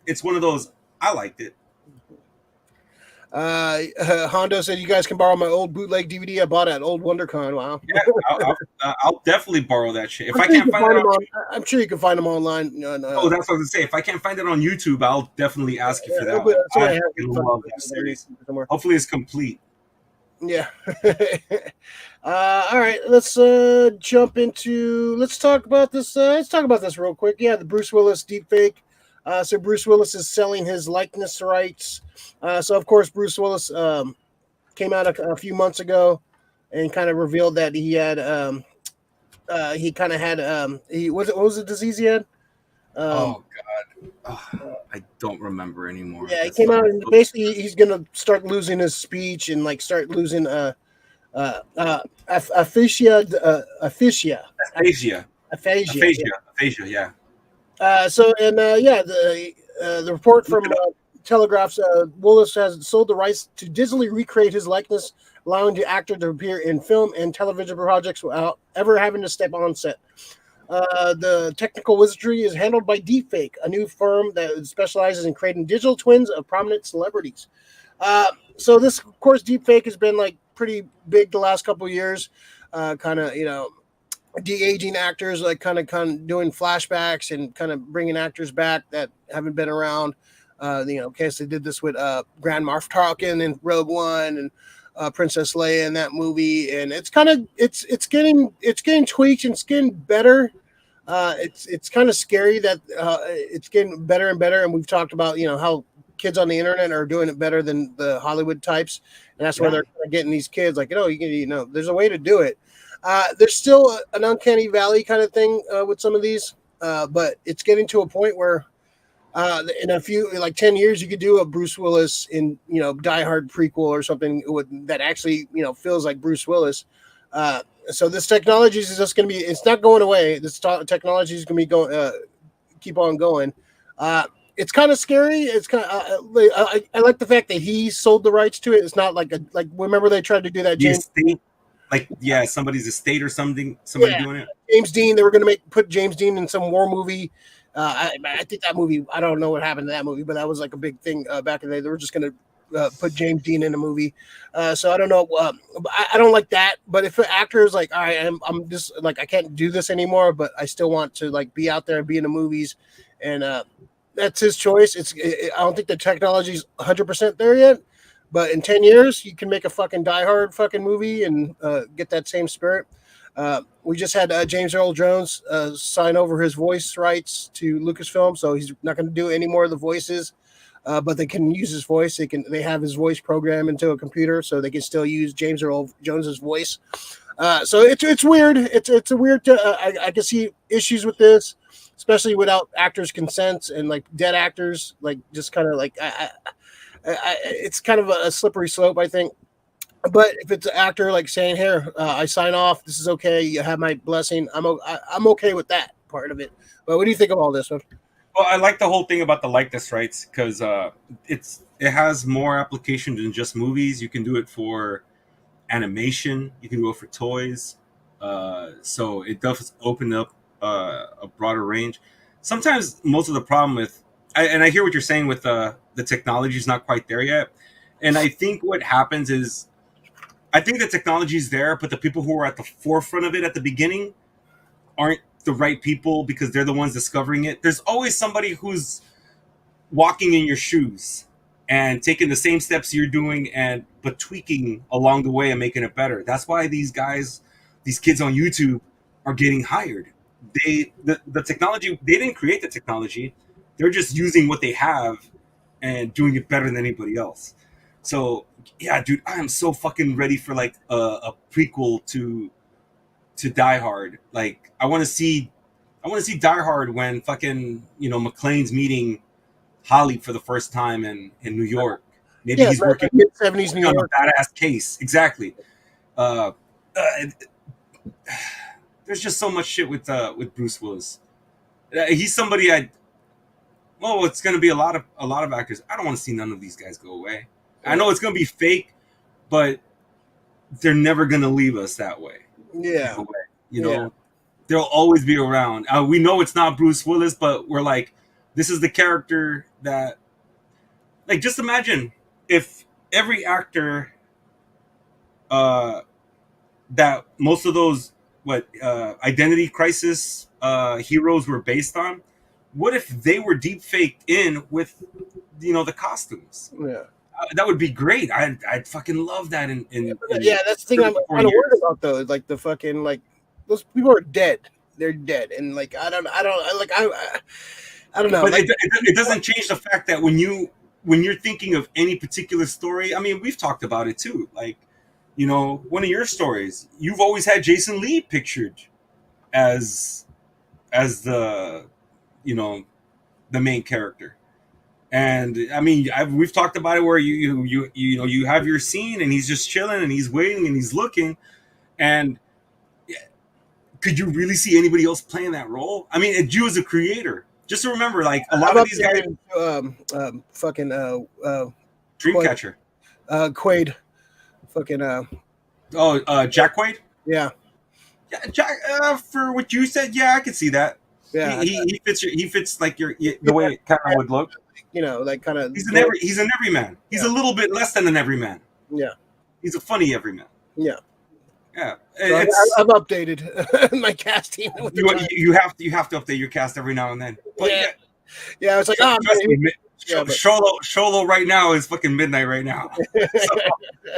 It's one of those. I liked it. Hondo said you guys can borrow my old bootleg DVD I bought at Old WonderCon. Wow. Yeah, I'll definitely borrow that shit. If I'm I sure you can't can find it, I'm sure you can find them online. oh, that's what I was gonna say. If I can't find it on YouTube, I'll definitely ask you for that. somebody I has fucking it love that series. somewhere. Hopefully, it's complete. Yeah. All right. Let's jump into. Let's talk about this. Let's talk about this real quick. Yeah, the Bruce Willis deepfake. So Bruce Willis is selling his likeness rights. So of course Bruce Willis came out a few months ago and kind of revealed that he had he kind of had what was the disease he had? Oh God, I don't remember anymore. Yeah, he came out and basically he's gonna start losing his speech and like start losing aphasia. Yeah. So and yeah, the report from Telegraph's Willis has sold the rights to digitally recreate his likeness, allowing the actor to appear in film and television projects without ever having to step on set. The technical wizardry is handled by Deepfake, a new firm that specializes in creating digital twins of prominent celebrities. So this, of course, Deepfake has been like pretty big the last couple of years. Kind of, de-aging actors, like kind of doing flashbacks and kind of bringing actors back that haven't been around. Case they did this with Grand Moff Tarkin in Rogue One and Princess Leia in that movie, and it's kind of it's getting tweaked and it's getting better. It's kind of scary that it's getting better and better, and we've talked about how kids on the internet are doing it better than the Hollywood types, and that's why they're getting these kids like you can there's a way to do it. There's still an uncanny valley kind of thing with some of these, but it's getting to a point where in a few like 10 years you could do a Bruce Willis in Die Hard prequel or something that actually feels like Bruce Willis. So this technology is just going to be, it's not going away. This technology is going to be going keep on going. It's kind of scary. It's kind of I like the fact that he sold the rights to it. It's not like remember they tried to do that James estate, somebody's estate or something, doing it. James Dean, they were going to put James Dean in some war movie. I think that movie, I don't know what happened to that movie, but that was like a big thing back in the day. They were just going to put James Dean in a movie. So I don't know. I don't like that. But if an actor is like, all right, I'm just like, I can't do this anymore, but I still want to like be out there and be in the movies. And that's his choice. I don't think the technology's 100% there yet. But in 10 years, you can make a fucking Die Hard fucking movie and get that same spirit. We just had James Earl Jones sign over his voice rights to Lucasfilm, so he's not going to do any more of the voices, but they can use his voice. They have his voice programmed into a computer, so they can still use James Earl Jones's voice. So it's weird. It's a weird. I can see issues with this, especially without actors' consents and like dead actors, like just kind of like it's kind of a slippery slope, I think. But if it's an actor like saying, "Here, I sign off. This is okay. You have my blessing." I'm okay with that part of it. But what do you think of all this one? Well, I like the whole thing about the likeness rights because it has more application than just movies. You can do it for animation. You can do it for toys. So it does open up a broader range. Sometimes most of the problem with, and I hear what you're saying with the technology is not quite there yet. And I think what happens is, I think the technology is there, but the people who are at the forefront of it at the beginning aren't the right people because they're the ones discovering it. There's always somebody who's walking in your shoes and taking the same steps you're doing but tweaking along the way and making it better. That's why these kids on YouTube are getting hired. The technology, they didn't create the technology. They're just using what they have and doing it better than anybody else. So yeah, dude, I am so fucking ready for like a prequel to Die Hard. Like I want to see Die Hard when fucking McClane's meeting Holly for the first time in New York. Maybe he's working mid-70s New York. on a badass case. Exactly. There's just so much shit with Bruce Willis. He's somebody it's going to be a lot of actors. I don't want to see none of these guys go away. I know it's going to be fake, but they're never going to leave us that way. Yeah. They'll always be around. We know it's not Bruce Willis, but we're like, this is the character that, like, just imagine if every actor that most of those Identity Crisis heroes were based on, what if they were deep faked in with the costumes? Yeah. That would be great. I'd fucking love that. That's the thing I'm kind of worried about though. Like the fucking those people are dead. They're dead, and like I don't know. But it doesn't change the fact that when you're thinking of any particular story, I mean, we've talked about it too. Like, one of your stories, you've always had Jason Lee pictured as the the main character. And I mean, we've talked about it where you have your scene and he's just chilling and he's waiting and he's looking, and could you really see anybody else playing that role? I mean, you as a creator, just to remember, like a lot of these guys, Dreamcatcher, Quaid, fucking Jack Quaid, yeah, Jack. For what you said, yeah, I could see that. Yeah, he fits like the way it kind of would look. Like kind of. He's an everyman. He's a little bit less than an everyman. Yeah, he's a funny everyman. Yeah. Yeah, so I've updated my casting. You have to update your cast every now and then. But yeah. It's like Sholo right now is fucking midnight right now.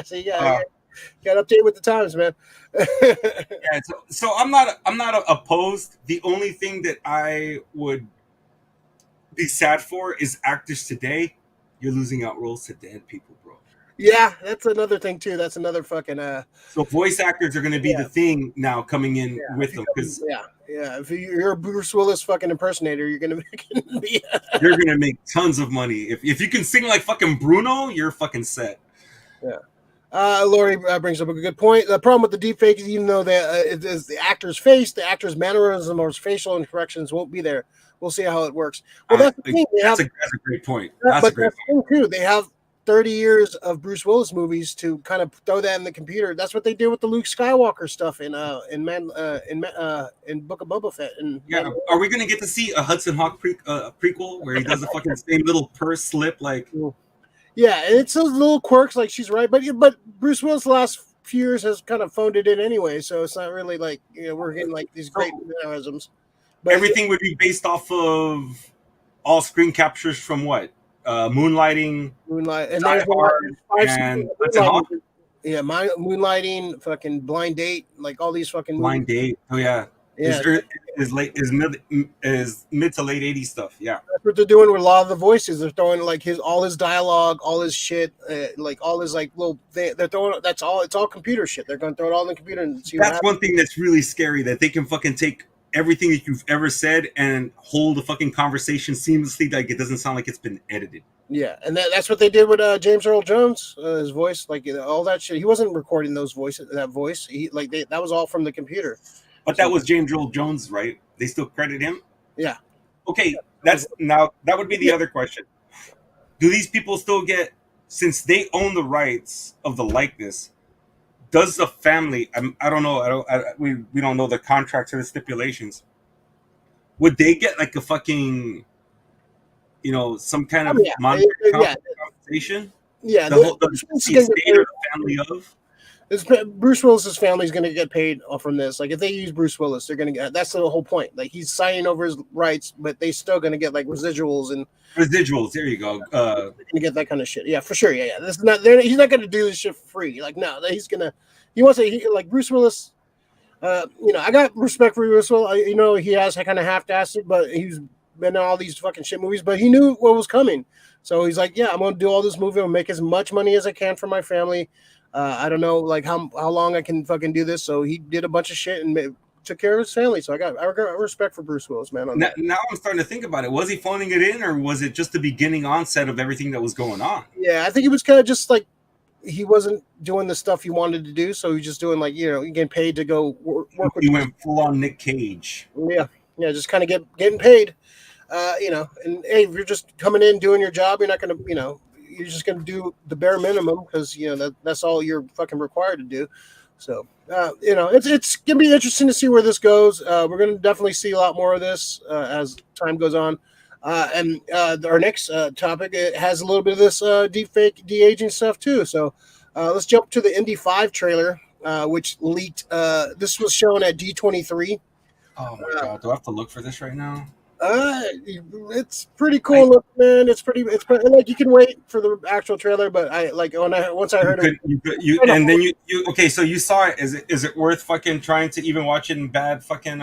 So got to update with the times, man. So I'm not opposed. The only thing that I would be sad for is actors today. You're losing out roles to dead people, bro. Yeah, that's another thing too. That's another fucking. So voice actors are going to be the thing now coming in with them because if you're a Bruce Willis fucking impersonator, you're gonna be. You're gonna make tons of money if you can sing like fucking Bruno. You're fucking set. Yeah. Lori brings up a good point. The problem with the deep fake is even though it is the actor's face, the actor's mannerism or facial expressions won't be there. We'll see how it works. Well, that's the thing. That's a great point. That's a great point too. They have 30 years of Bruce Willis movies to kind of throw that in the computer. That's what they did with the Luke Skywalker stuff in Book of Boba Fett. Are we gonna get to see a Hudson Hawk prequel where he does the fucking same little purse slip like? Yeah, and it's those little quirks. Like she's right, but Bruce Willis the last few years has kind of phoned it in anyway, so it's not really like we're getting like these great mannerisms. But everything would be based off of all screen captures from what? Moonlighting, and Die Hard, and yeah, Moonlighting, fucking Blind Date, like all these fucking Blind Date. Oh yeah, is mid to late '80s stuff. Yeah, that's what they're doing with a lot of the voices. They're throwing like all his dialogue, all his shit, like all his like little. They're throwing that's all. It's all computer shit. They're going to throw it all in the computer and see. That's one thing that's really scary, that they can fucking take everything that you've ever said and hold a fucking conversation seamlessly, like it doesn't sound like it's been edited. Yeah, and that's what they did with James Earl Jones, his voice, like all that shit. He wasn't recording those voices, that voice. That was all from the computer. But that was James Earl Jones, right? They still credit him? Yeah. Okay, that would be the other question. Do these people still get, since they own the rights of the likeness, does the family, I don't know, we don't know the contracts or the stipulations, would they get like a fucking, some kind of monetary compensation? Yeah. The estate or the family of? Bruce Willis's family's going to get paid from this. Like if they use Bruce Willis, they're going to get. That's the whole point. Like he's signing over his rights, but they still going to get like residuals and Residuals. There you go. going to get that kind of shit. Yeah, for sure. Yeah. This is not. He's not going to do this shit for free. Like no, he's gonna. He wants to. Like Bruce Willis. I got respect for Bruce Willis. He has kind of half-assed it, but he's been in all these fucking shit movies. But he knew what was coming, so he's like, "Yeah, I'm gonna do all this movie. I'll make as much money as I can for my family." I don't know, like how long I can fucking do this. So he did a bunch of shit and took care of his family. So I got respect for Bruce Willis, man. Now I'm starting to think about it. Was he phoning it in, or was it just the beginning onset of everything that was going on? Yeah, I think it was kind of just like he wasn't doing the stuff he wanted to do, so he was just doing like getting paid to go work with. He went full on Nick Cage. Yeah, just kind of getting paid. And hey, if you're just coming in doing your job, you're not gonna, you're just going to do the bare minimum because that's all you're fucking required to do. So it's going to be interesting to see where this goes. We're going to definitely see a lot more of this as time goes on. And our next topic, it has a little bit of this deepfake de-aging stuff too. So let's jump to the Indy 5 trailer, which leaked. This was shown at D23. Oh my god! Do I have to look for this right now? It's pretty cool looking, man. It's like you can wait for the actual trailer, but once I heard it, and then you okay. So you saw it. Is it worth fucking trying to even watch it in bad fucking?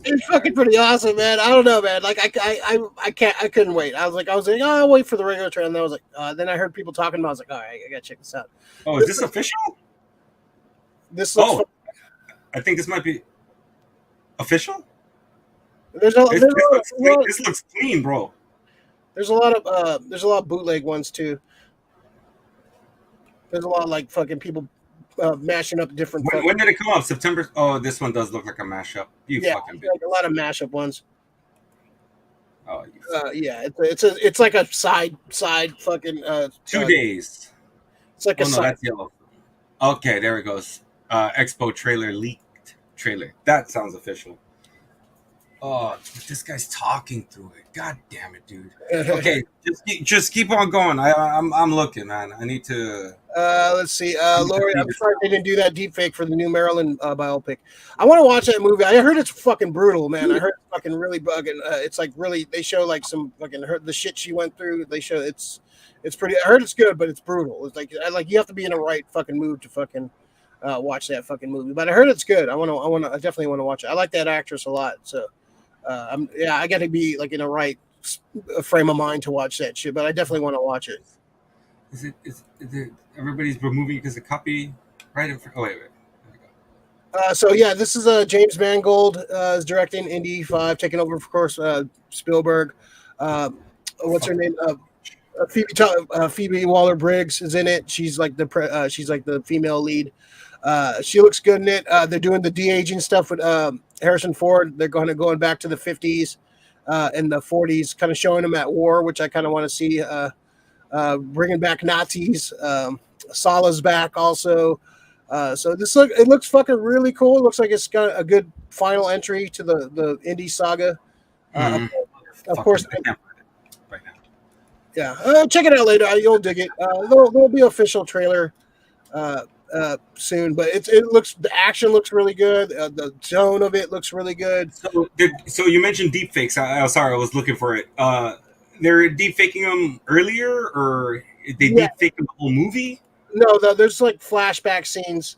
It's fucking pretty awesome, man. I don't know, man. Like I couldn't wait. I was like, oh, I'll wait for the regular trailer. And then I was like, then I heard people talking about. It. I was like, all right, I gotta check this out. Oh, is this official? This looks. Oh, I think this might be official. This looks clean, bro. There's a lot of bootleg ones too. There's a lot of like fucking people mashing up different. When did it come out? September. Oh, this one does look like a mashup. Fucking like a lot of mashup ones. Oh, yeah. It's like a side fucking 2 days. It's like no, that's yellow. Okay, there it goes. Expo trailer leaked trailer. That sounds official. Oh, this guy's talking through it. God damn it, dude. Okay, just keep on going. I'm looking, man. I need to. Let's see. Lori, I'm sorry they didn't do that deep fake for the new Maryland biopic. I want to watch that movie. I heard it's fucking brutal, man. I heard it's fucking really bugging. It's like really. They show like some fucking the shit she went through. They show it's pretty. I heard it's good, but it's brutal. It's like you have to be in a right fucking mood to fucking watch that fucking movie. But I heard it's good. I definitely want to watch it. I like that actress a lot. So. I got to be like in a right frame of mind to watch that shit, but I definitely want to watch it. Is it everybody's removing because the copy right in front? Oh wait. This is James Mangold is directing Indy 5, taking over, of course, Spielberg. What's her name? Phoebe Waller-Bridge is in it. She's like the female lead. She looks good in it. They're doing the de-aging stuff with Harrison Ford. They're going back to the 50s and the 40s, kind of showing them at war, which I kind of want to see. Bringing back Nazis. Salah's back also. So it looks fucking really cool. It looks like it's got a good final entry to the Indy saga. Of course. Right now. Yeah, check it out later. You'll dig it. There'll be an official trailer soon, but the action looks really good. The tone of it looks really good. So you mentioned deepfakes. Sorry, I was looking for it. They're deepfaking them earlier, or they deepfake the whole movie? No, there's like flashback scenes.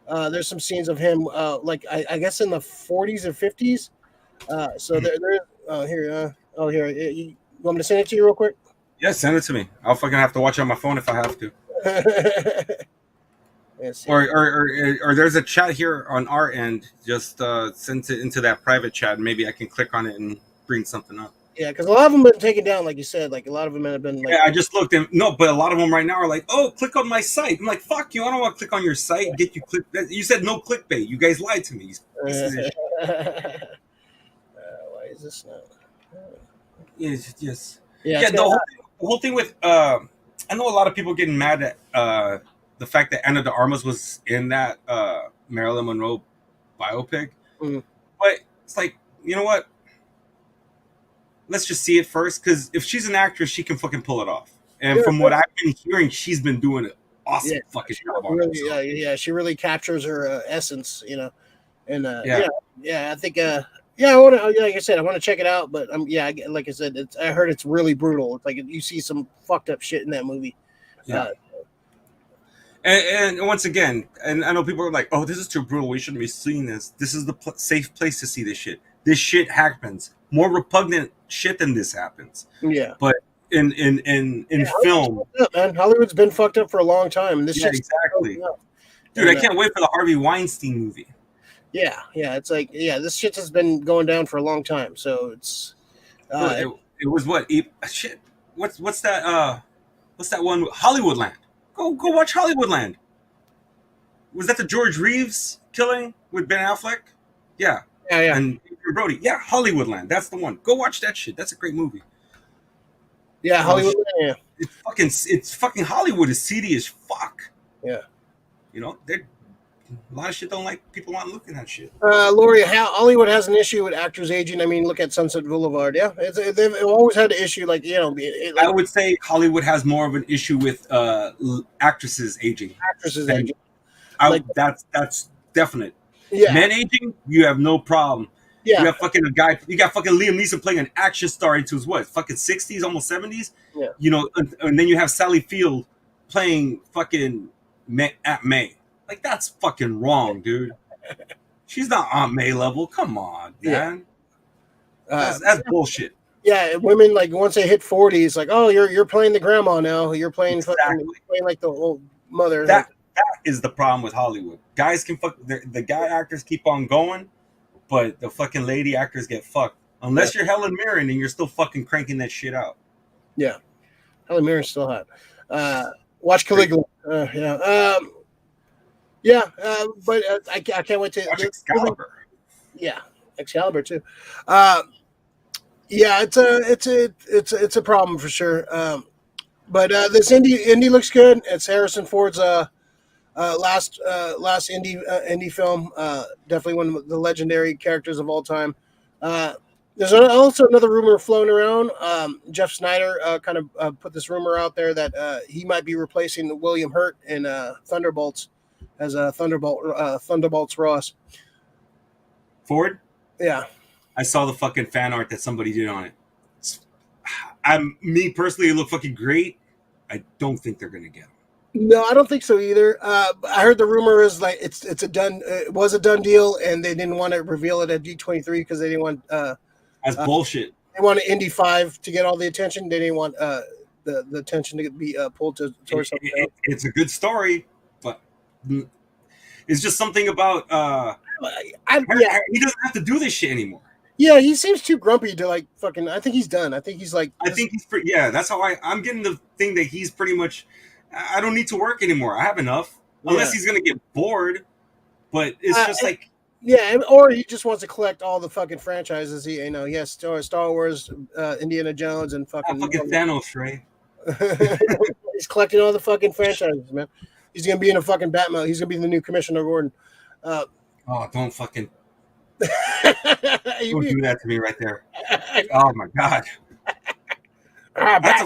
There's some scenes of him, like I guess in the 40s or 50s. Here. You want me to send it to you real quick? Yeah, send it to me. I'll fucking have to watch it on my phone if I have to. Or there's a chat here on our end. Just send it into that private chat. And maybe I can click on it and bring something up. Yeah, because a lot of them have been taken down, like you said. Like a lot of them have been. Like, yeah, I just looked. But a lot of them right now are like, "Oh, click on my site." I'm like, "Fuck you! I don't want to click on your site. Get you click." You said no clickbait. You guys lied to me. Why is this not? Yes. Yeah. The whole thing with I know a lot of people getting mad at the fact that Anna de Armas was in that Marilyn Monroe biopic, but it's like, you know what? Let's just see it first, because if she's an actress, she can fucking pull it off. And from what I've been hearing, she's been doing it awesome Yeah, fucking she job on it. really, So, she really captures her essence, and yeah, I think, I want to, like I said, I want to check it out, but like I said, I heard it's really brutal. It's like you see some fucked up shit in that movie. yeah. And once again, and I know people are like, "Oh, this is too brutal. We shouldn't be seeing this." This is the safe place to see this shit. This shit happens. More repugnant shit than this happens. Yeah, But in Hollywood's film, fucked up, man. Hollywood's been fucked up for a long time, and this yeah, shit's exactly, fucked up. dude. I And can't wait for the Harvey Weinstein movie. yeah, it's like this shit has been going down for a long time. So it's Bro, it was what shit. What's that? What's that one? Hollywoodland. Go watch Hollywoodland. Was that the George Reeves killing with Ben Affleck? Yeah, yeah, and Brody. Yeah, Hollywoodland. That's the one. Go watch that shit. That's a great movie. Hollywood. Yeah, It's fucking Hollywood is seedy as fuck. yeah. A lot of shit don't like people not looking at shit. Lori, Hollywood has an issue with actors aging. I mean, look at Sunset Boulevard. Yeah, they've always had an issue. Like I would say Hollywood has more of an issue with actresses aging. actresses And aging. that's definite. Yeah, Men aging, you have no problem. yeah, You got fucking a guy. You got fucking Liam Neeson playing an action star into his what? Fucking 60s, almost 70s. yeah. And then you have Sally Field playing fucking Aunt May. Like that's fucking wrong, dude. She's not Aunt May level. Come on, man. That's bullshit. Yeah, women like once they hit 40, it's like, oh, you're playing the grandma now. You're playing Exactly. playing like the old mother. That is the problem with Hollywood. Guys can fuck. The guy actors keep on going, but the fucking lady actors get fucked. Unless you're Helen Mirren and you're still fucking cranking that shit out. Yeah, Helen Mirren's still hot. Watch Caligula. But I can't wait to Watch Excalibur. Yeah, Excalibur too. It's a problem for sure. But this indie looks good. It's Harrison Ford's last indie film. Definitely one of the legendary characters of all time. There's also another rumor floating around. Jeff Snyder kind of put this rumor out there that he might be replacing William Hurt in Thunderbolts as a Thunderbolts Ross. Ford? Yeah. I saw the fucking fan art that somebody did on it. Me personally, it looked fucking great. I don't think they're gonna get him. No, I don't think so either. I heard the rumor is like it was a done deal, and they didn't want to reveal it at D23 because they didn't want that's bullshit. They wanted Indy 5 to get all the attention. They didn't want the attention to be pulled towards something else. It's a good story, but it's just something about he doesn't have to do this shit anymore. Yeah, he seems too grumpy to like fucking. I think he's done. I think he's like. I think he's pretty. Yeah, that's how I'm getting the thing that he's pretty much. I don't need to work anymore. I have enough. Unless he's gonna get bored, but it's just like. Yeah, or he just wants to collect all the fucking franchises. He has Star Wars, Indiana Jones, and fucking Thanos, right? He's collecting all the fucking franchises, man. He's gonna be in a fucking Batman. He's gonna be the new Commissioner Gordon. Don't fucking. Don't do that to me right there. Oh my god. That's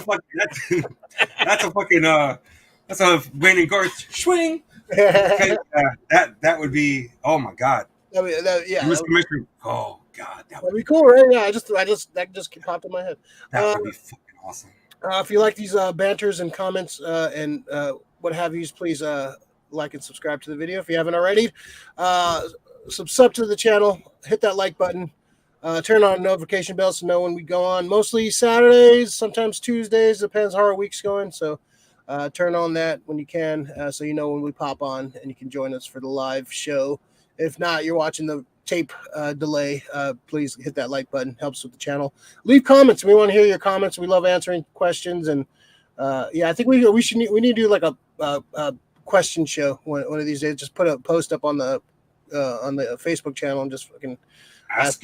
a Wayne and Garth swing. That would be. Oh my god. Commissioner. Oh god, that'd be cool, right? Yeah, that just popped in my head. That would be fucking awesome. If you like these banters and comments and what have you, please like and subscribe to the video if you haven't already. Sub to the channel, hit that like button, turn on notification bells to know when we go on. Mostly Saturdays, sometimes Tuesdays, depends how our week's going. So turn on that when you can, so you know when we pop on and you can join us for the live show. If not, you're watching the tape delay, please hit that like button. Helps with the channel. Leave comments. We want to hear your comments. We love answering questions. And I think we need to do like a question show one of these days. Just put a post up on the Facebook channel and just fucking ask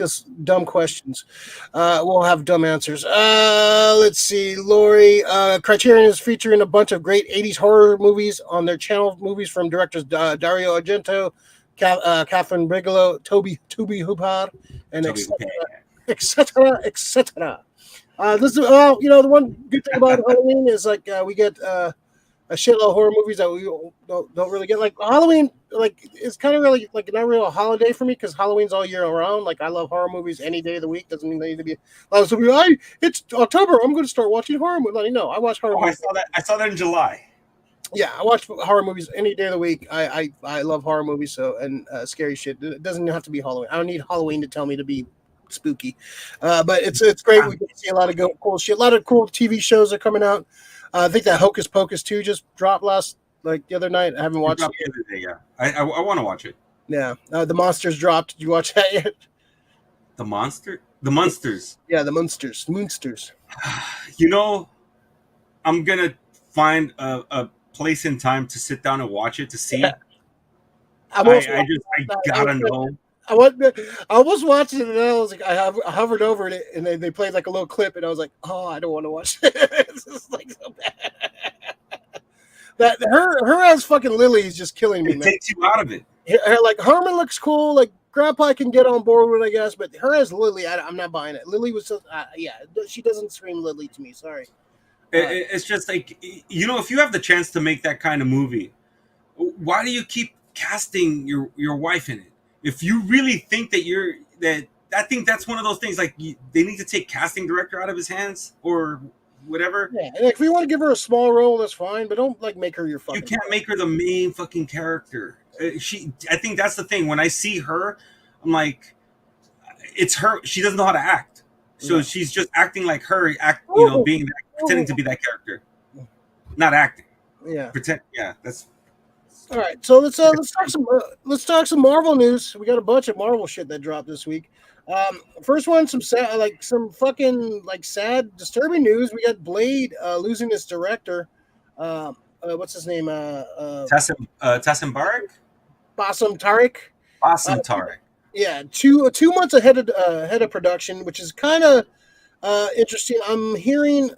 us dumb questions. We'll have dumb answers. Let's see, Lori. Criterion is featuring a bunch of great 80s horror movies on their channel. Movies from directors Dario Argento, Catherine Bigelow, Toby Hooper, and etc. This is the one good thing about Halloween is like we get a shitload of horror movies that we don't really get. Like Halloween, like it's kind of really like not real a holiday for me because Halloween's all year around. Like I love horror movies any day of the week. Doesn't mean they need to be. Like, so it's October. I'm going to start watching horror movies. Like, no, I watch horror Oh, movies. I saw that in July. Yeah, I watch horror movies any day of the week. I love horror movies, so and scary shit. It doesn't have to be Halloween. I don't need Halloween to tell me to be spooky. But it's great. We get to see a lot of cool shit. A lot of cool TV shows are coming out. I think that Hocus Pocus 2 just dropped the other night. I haven't watched it the other day, yeah. I want to watch it. Yeah. The Monsters dropped. Did you watch that yet? The Monsters. Yeah, the Moonsters. You know, I'm gonna find a place in time to sit down and watch it to see. Yeah. I gotta know. I almost watched it, and I was like, I hovered over it, and they played like a little clip, and I was like, oh, I don't want to watch it. It's just like so bad. That her as fucking Lily is just killing me. It takes you out of it. Like Harmon looks cool, like Grandpa can get on board with it, I guess, but her as Lily, I'm not buying it. Lily was, she doesn't scream Lily to me. Sorry. It's just like, if you have the chance to make that kind of movie, why do you keep casting your wife in it? If you really think that I think that's one of those things, like they need to take casting director out of his hands or whatever. Yeah, if you want to give her a small role, that's fine, but don't like make her your fucking. You can't make her the main fucking character. I think that's the thing. When I see her, I'm like, it's her. She doesn't know how to act, so she's just acting like her. Pretending to be that character, not acting. Yeah, pretend. Yeah, that's. All right, so let's talk some Marvel news. We got a bunch of Marvel shit that dropped this week. First one, some fucking sad, disturbing news. We got Blade losing its director. What's his name? Bassim Tariq. Bassim Tariq. Bassim Tariq. Yeah, 2 months ahead of production, which is kind of interesting. I'm hearing.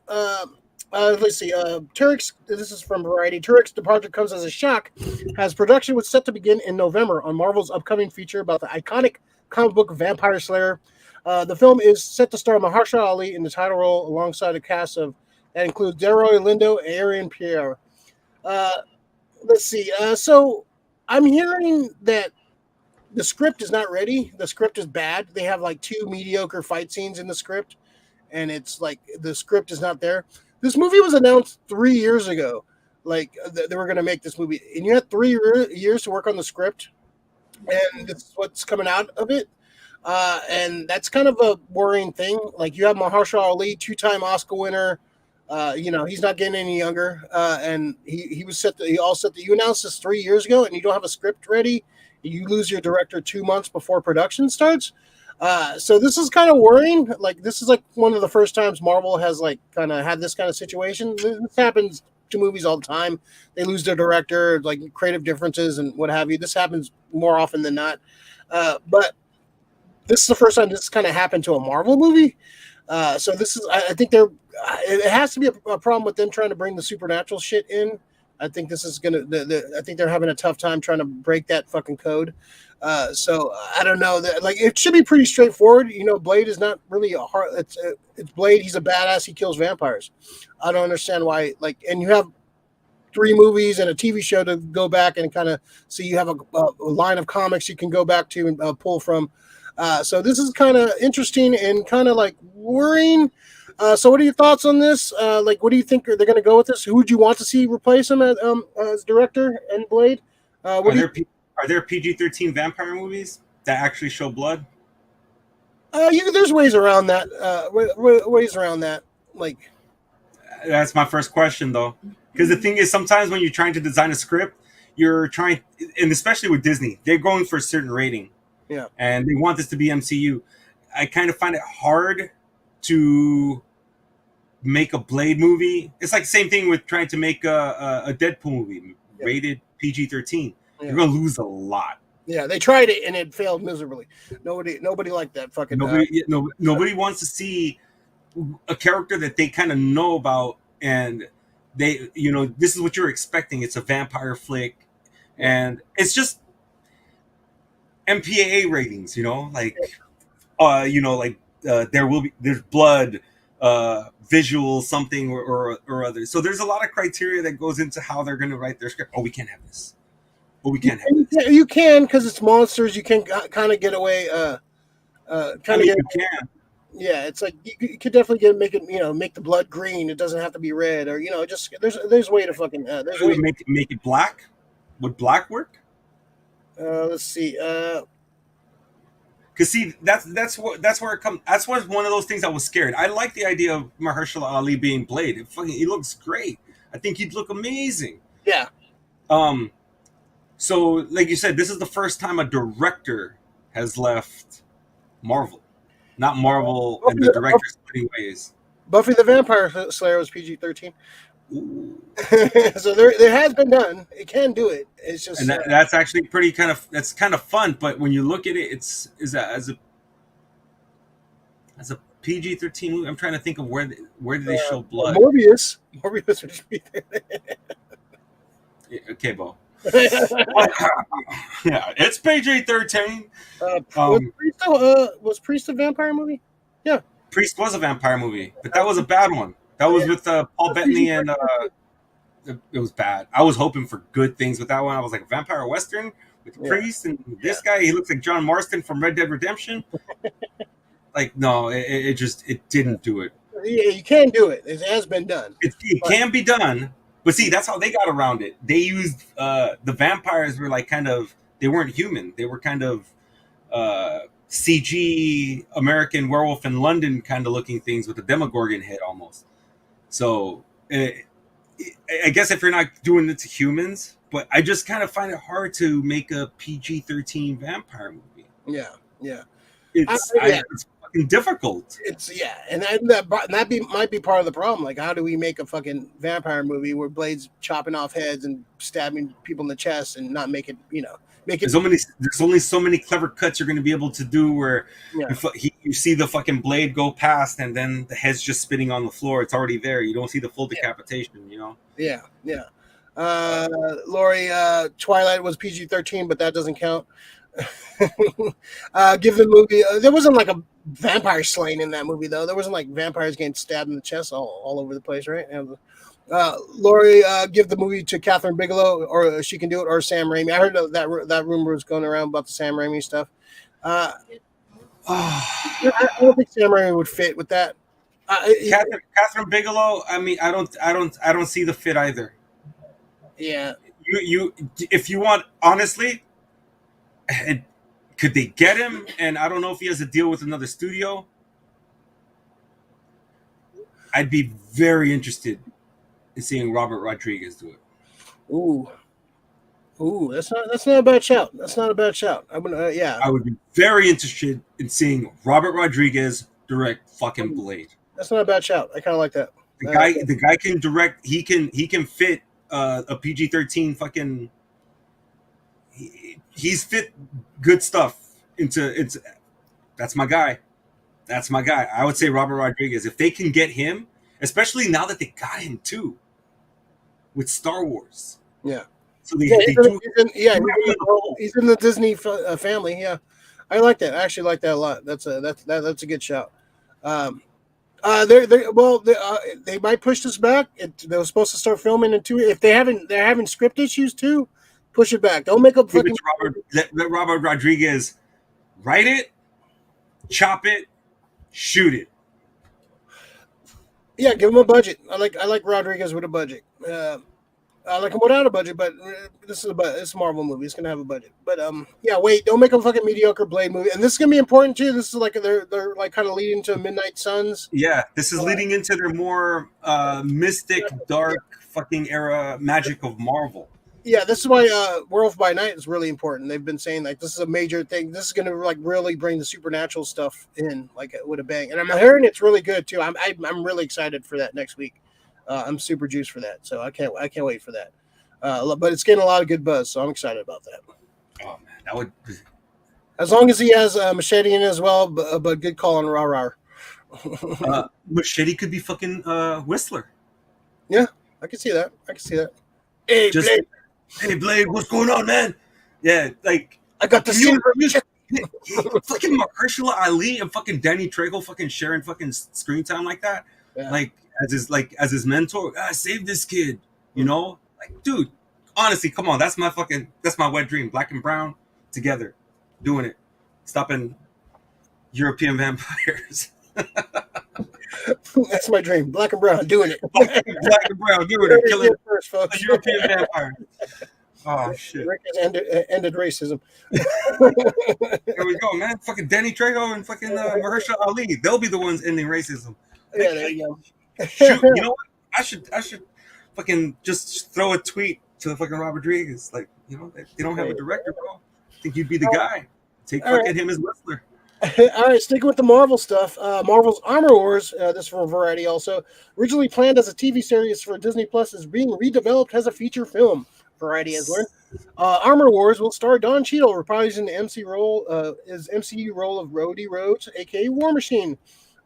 Let's see. Tariq's. This is from Variety. Tariq's departure comes as a shock, as production was set to begin in November on Marvel's upcoming feature about the iconic comic book Vampire Slayer. The film is set to star Mahershala Ali in the title role, alongside a cast that includes Delroy Lindo and Ariane Pierre. Let's see. So I'm hearing that the script is not ready. The script is bad. They have 2 mediocre fight scenes in the script, and it's like the script is not there. This movie was announced 3 years ago. They were going to make this movie, and you had 3 years to work on the script, and this is what's coming out of it. And that's kind of a worrying thing. Like, you have Mahershala Ali, 2-time Oscar winner. He's not getting any younger. And he was set. You announced this 3 years ago, and you don't have a script ready. You lose your director 2 months before production starts. So this is kind of worrying. This is one of the first times Marvel has kind of had this kind of situation. This happens to movies all the time. They lose their director, creative differences and what have you. This happens more often than not. But this is the first time this kind of happened to a Marvel movie. So this is, I think it has to be a problem with them trying to bring the supernatural shit in. I think this is I think they're having a tough time trying to break that fucking code. So I don't know that it should be pretty straightforward. Blade is not really a hard. It's Blade. He's a badass. He kills vampires. I don't understand why. And you have 3 movies and a TV show to go back and kind of see. You have a line of comics you can go back to and pull from. So this is kind of interesting and kind of worrying. So what are your thoughts on this? What do you think they're going to go with this? Who would you want to see replace him as director and Blade? Are there PG-13 vampire movies that actually show blood? There's ways around that. Ways around that. That's my first question, though. Because the thing is, sometimes when you're trying to design a script, and especially with Disney, they're going for a certain rating. Yeah. And they want this to be MCU. I kind of find it hard to make a Blade movie. It's like the same thing with trying to make a Deadpool movie, rated PG-13. Yeah. You're gonna lose a lot. Yeah, they tried it and it failed miserably. Nobody liked that fucking. Nobody wants to see a character that they kind of know about, and they, this is what you're expecting. It's a vampire flick, and it's just MPAA ratings. There's blood. visual something or other. So there's a lot of criteria that goes into how they're going to write their script. Oh, we can't have this. Oh, we can't have this. You can, because it's monsters. You can kind of get away. You can. Yeah, it's like you could definitely make the blood green. It doesn't have to be red, or just there's way to fucking Make it black. Would black work? Let's see. Cause see, that's where it comes. That's one of those things I was scared. I like the idea of Mahershala Ali being Blade. He looks great. I think he'd look amazing. Yeah. So like you said, this is the first time a director has left Marvel. Not Marvel and the director splitting ways. Buffy the Vampire Slayer was PG-13. So there has been done. It can do it. It's just that's actually that's kind of fun. But when you look at it, as a PG-13 movie. I'm trying to think of where did they show blood. Morbius would just be there. Okay, Bo. Yeah, it's PG-13. Was Priest a vampire movie? Yeah, Priest was a vampire movie, but that was a bad one. That was with Paul Bettany and it was bad. I was hoping for good things with that one. I was like, vampire western with Priest and this guy. He looks like John Marston from Red Dead Redemption. Like, no, it didn't do it. Yeah, you can do it. It has been done. It can be done. But see, that's how they got around it. They used the vampires were like they weren't human. They were kind of CG American Werewolf in London kind of looking things with a Demogorgon head almost. So I guess if you're not doing it to humans, but I just kind of find it hard to make a PG-13 vampire movie. Yeah, yeah. It's fucking difficult. And that might be part of the problem. Like, how do we make a fucking vampire movie where Blade's chopping off heads and stabbing people in the chest and not make it, There's only so many clever cuts you're going to be able to do where you see the fucking blade go past and then the head's just spinning on the floor. It's already there. You don't see the full decapitation, Yeah, yeah. Lori, Twilight was PG-13, but that doesn't count. Give the movie. There wasn't like a vampire slaying in that movie, though. There wasn't like vampires getting stabbed in the chest all over the place, right? And, Lori, give the movie to Catherine Bigelow, or she can do it, or Sam Raimi. I heard that rumor was going around about the Sam Raimi stuff. I don't think Sam Raimi would fit with that. Catherine Bigelow. I mean, I don't see the fit either. Yeah. You if you want, honestly, could they get him? And I don't know if he has a deal with another studio. I'd be very interested in seeing Robert Rodriguez do it. Ooh, that's not a bad shout. That's not a bad shout. I would be very interested in seeing Robert Rodriguez direct fucking Blade. That's not a bad shout. I kind of like that. The guy can direct. He can fit a PG-13 fucking. He's fit good stuff into. That's my guy. That's my guy. I would say Robert Rodriguez. If they can get him, especially now that they got him too, with Star Wars. Yeah. So he's in the Disney family. Yeah, I like that. I actually like that a lot. That's a good shout. They might push this back. They were supposed to start filming in 2. If they're having script issues too, push it back. Don't make up fucking. Let Robert Rodriguez write it, chop it, shoot it. Yeah, give him a budget. I like Rodriguez with a budget. I like him without a budget, but this is a Marvel movie. It's gonna have a budget. But don't make a fucking mediocre Blade movie. And this is gonna be important too. This is like they're like kind of leading to Midnight Suns. Yeah, this is leading into their more mystic, dark fucking era magic of Marvel. Yeah, this is why Werewolf by Night is really important. They've been saying like this is a major thing. This is gonna like really bring the supernatural stuff in like with a bang. And I'm hearing it's really good too. I'm really excited for that next week. I'm super juiced for that, so I can't wait for that. But it's getting a lot of good buzz, so I'm excited about that. Oh man, that would. As long as he has Machete in as well, but good call on Rah. Machete could be fucking Whistler. Yeah, I can see that. Hey, Blade. Hey, Blade, what's going on, man? Yeah, like I got the silver. Fucking Mahershala Ali and fucking Danny Trejo fucking sharing fucking screen time like that, Yeah. like as his mentor. Save this kid, you know, like dude. Honestly, come on, that's my wet dream. Black and brown together, doing it, stopping European vampires. That's my dream. Black and brown, doing it. Black and brown, doing it, killing first, folks. a European vampire. Oh shit! Rick has ended racism. There we go, man. Fucking Danny Trejo and fucking Mahershala Ali. They'll be the ones ending racism. Yeah, there you go. Shoot, you know what? I should fucking just throw a tweet to the fucking Robert Rodriguez. Like, you know, they don't have a director, bro. I think you'd be the guy. Take fucking him as wrestler. All right, sticking with the Marvel stuff. Marvel's Armor Wars, this is from Variety also, originally planned as a TV series for Disney Plus, is being redeveloped as a feature film. Variety has learned. Armor Wars will star Don Cheadle reprising the MCU role of Rhodey Rhodes, aka War Machine.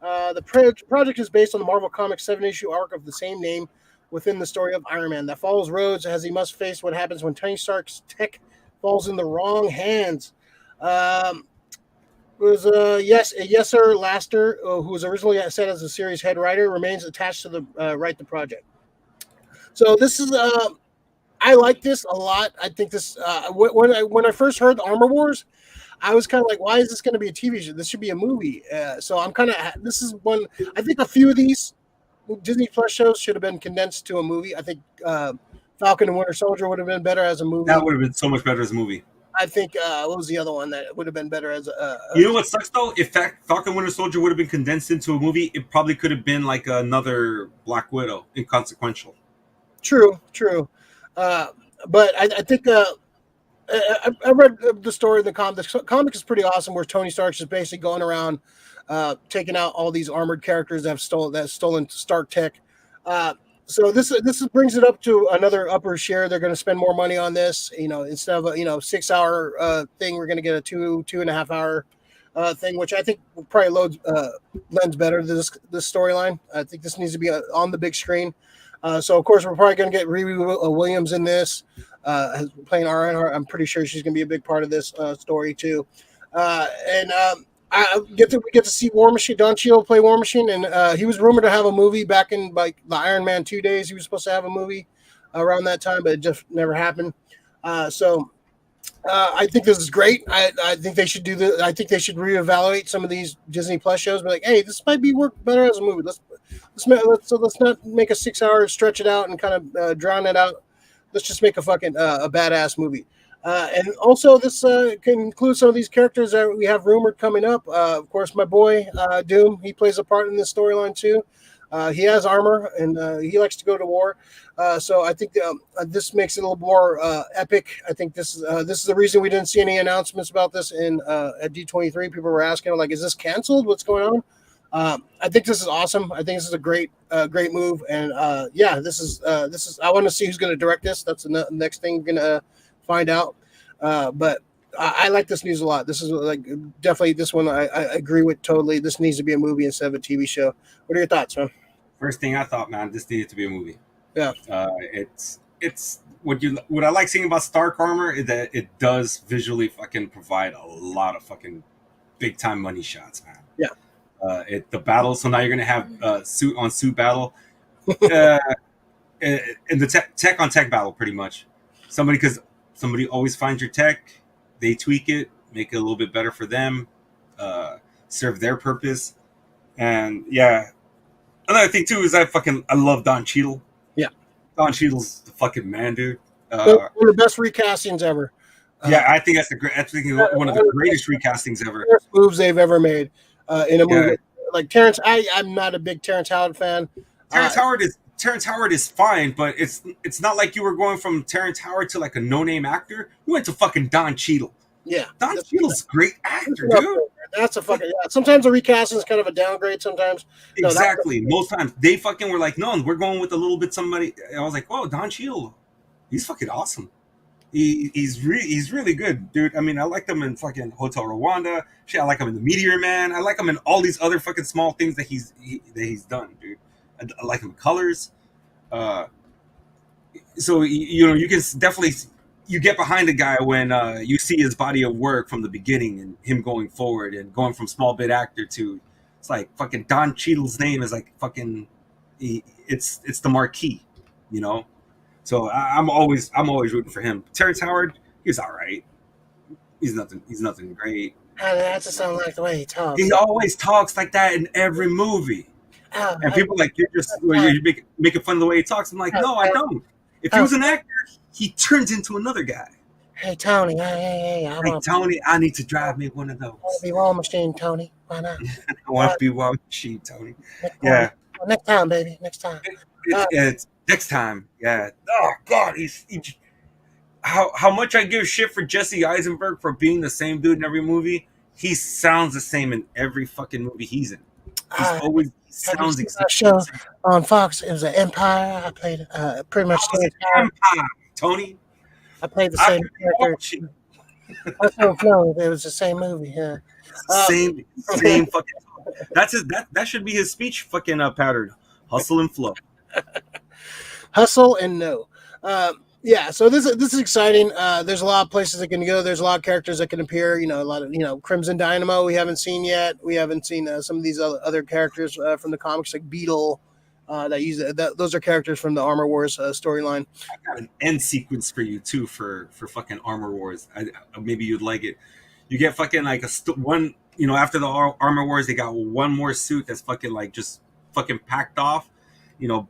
The project is based on the Marvel Comics 7-issue arc of the same name within the story of Iron Man that follows Rhodes as he must face what happens when Tony Stark's tech falls in the wrong hands. Yes Sir Laster, who was originally set as a series head writer, remains attached to the write the project. So this is I like this a lot. I think this when I first heard the Armor Wars, I was kind of like, why is this going to be a TV show? This should be a movie. So I'm kind of this is one. I think a few of these Disney Plus shows should have been condensed to a movie. I think Falcon and Winter Soldier would have been better as a movie. That would have been so much better as a movie. I think what was the other one that would have been better as a you know what sucks though? If Falcon Winter Soldier would have been condensed into a movie, it probably could have been like another Black Widow, inconsequential. True. But I think I read the story of the comic. The comic is pretty awesome, where Tony Stark's is basically going around taking out all these armored characters that have stolen Stark tech. So this brings it up to another upper share. They're going to spend more money on this. You know, instead of a 6 hour thing, we're going to get a 2.5 hour thing, which I think probably lends better to this storyline. I think this needs to be on the big screen. So of course we're probably going to get Riri Williams in this playing Ironheart. I'm pretty sure she's going to be a big part of this story too. We get to see War Machine, Don Cheadle play War Machine, and he was rumored to have a movie back in like the Iron Man 2 days. He was supposed to have a movie around that time, but it just never happened. I think this is great. I think they should do this. I think they should reevaluate some of these Disney Plus shows. Be like, hey, this might work better as a movie. Let's not make a 6 hours, stretch it out, and kind of drown it out. Let's just make a fucking a badass movie. And also, this can include some of these characters that we have rumored coming up. Of course, my boy Doom, he plays a part in this storyline too. He has armor, and he likes to go to war. So I think this makes it a little more epic. I think this is the reason we didn't see any announcements about this at D23. People were asking, like, is this canceled? What's going on? I think this is awesome. I think this is a great move. And this is. I want to see who's going to direct this. That's the next thing we're going to find out. But I like this news a lot. This is like definitely this one I agree with totally. This needs to be a movie instead of a TV show. What are your thoughts, man? First thing I thought, man, this needed to be a movie. Yeah. It's what I like seeing about Stark armor is that it does visually fucking provide a lot of fucking big time money shots, man. Yeah. The battle. So now you're gonna have suit on suit battle, and the tech on tech battle, pretty much. Somebody always finds your tech, they tweak it, make it a little bit better for them, serve their purpose. And yeah, another thing too is I love Don Cheadle. Yeah, Don Cheadle's the fucking man, dude. One of the best recastings ever. Yeah, I think that's one of the greatest recastings ever. Best moves they've ever made in a movie. Like Terrence, I'm not a big Terrence Howard fan. Terrence Howard is fine, but it's not like you were going from Terrence Howard to like a no-name actor. You went to fucking Don Cheadle. Yeah, Don Cheadle's a great actor, dude. That's a fucking Sometimes the recasting is kind of a downgrade. Sometimes exactly. Most times they fucking were like, no, we're going with a little bit somebody. I was like, oh, Don Cheadle, he's fucking awesome. He's really good, dude. I mean, I like him in fucking Hotel Rwanda. Shit, I like him in The Meteor Man. I like him in all these other fucking small things that he's done, dude. I like him in Colors. So you can definitely you get behind a guy when you see his body of work from the beginning and him going forward and going from small bit actor to it's like fucking Don Cheadle's name is like fucking it's the marquee, you know. So I'm always rooting for him. Terrence Howard, he's all right. He's nothing great. That just sounds like the way he talks. He always talks like that in every movie. And people are like you're making fun of the way he talks. I'm like, no, I don't. If he was an actor, he turns into another guy. Hey Tony, hey, Tony, I need to drive me one of those. I want to be War Machine, Tony. Why not? I want to be War Machine, Tony. Yeah. Next time, baby. Next time. It's next time. Yeah. Oh God, how much I give shit for Jesse Eisenberg for being the same dude in every movie. He sounds the same in every fucking movie he's in. He's always sounds exactly show on Fox. It was an Empire. I played pretty much the Empire, Tony. I played the same character. It was the same movie. Yeah. Same fucking. That's his. That should be his speech fucking pattern. Hustle and flow. Hustle and no. Yeah, so this is exciting. There's a lot of places that can go. There's a lot of characters that can appear. A lot of Crimson Dynamo we haven't seen yet. We haven't seen some of these other characters from the comics like Beetle. Those are characters from the Armor Wars storyline. I got an end sequence for you too for fucking Armor Wars. Maybe you'd like it. You get fucking like one. After the Armor Wars, they got one more suit that's fucking like just fucking packed off.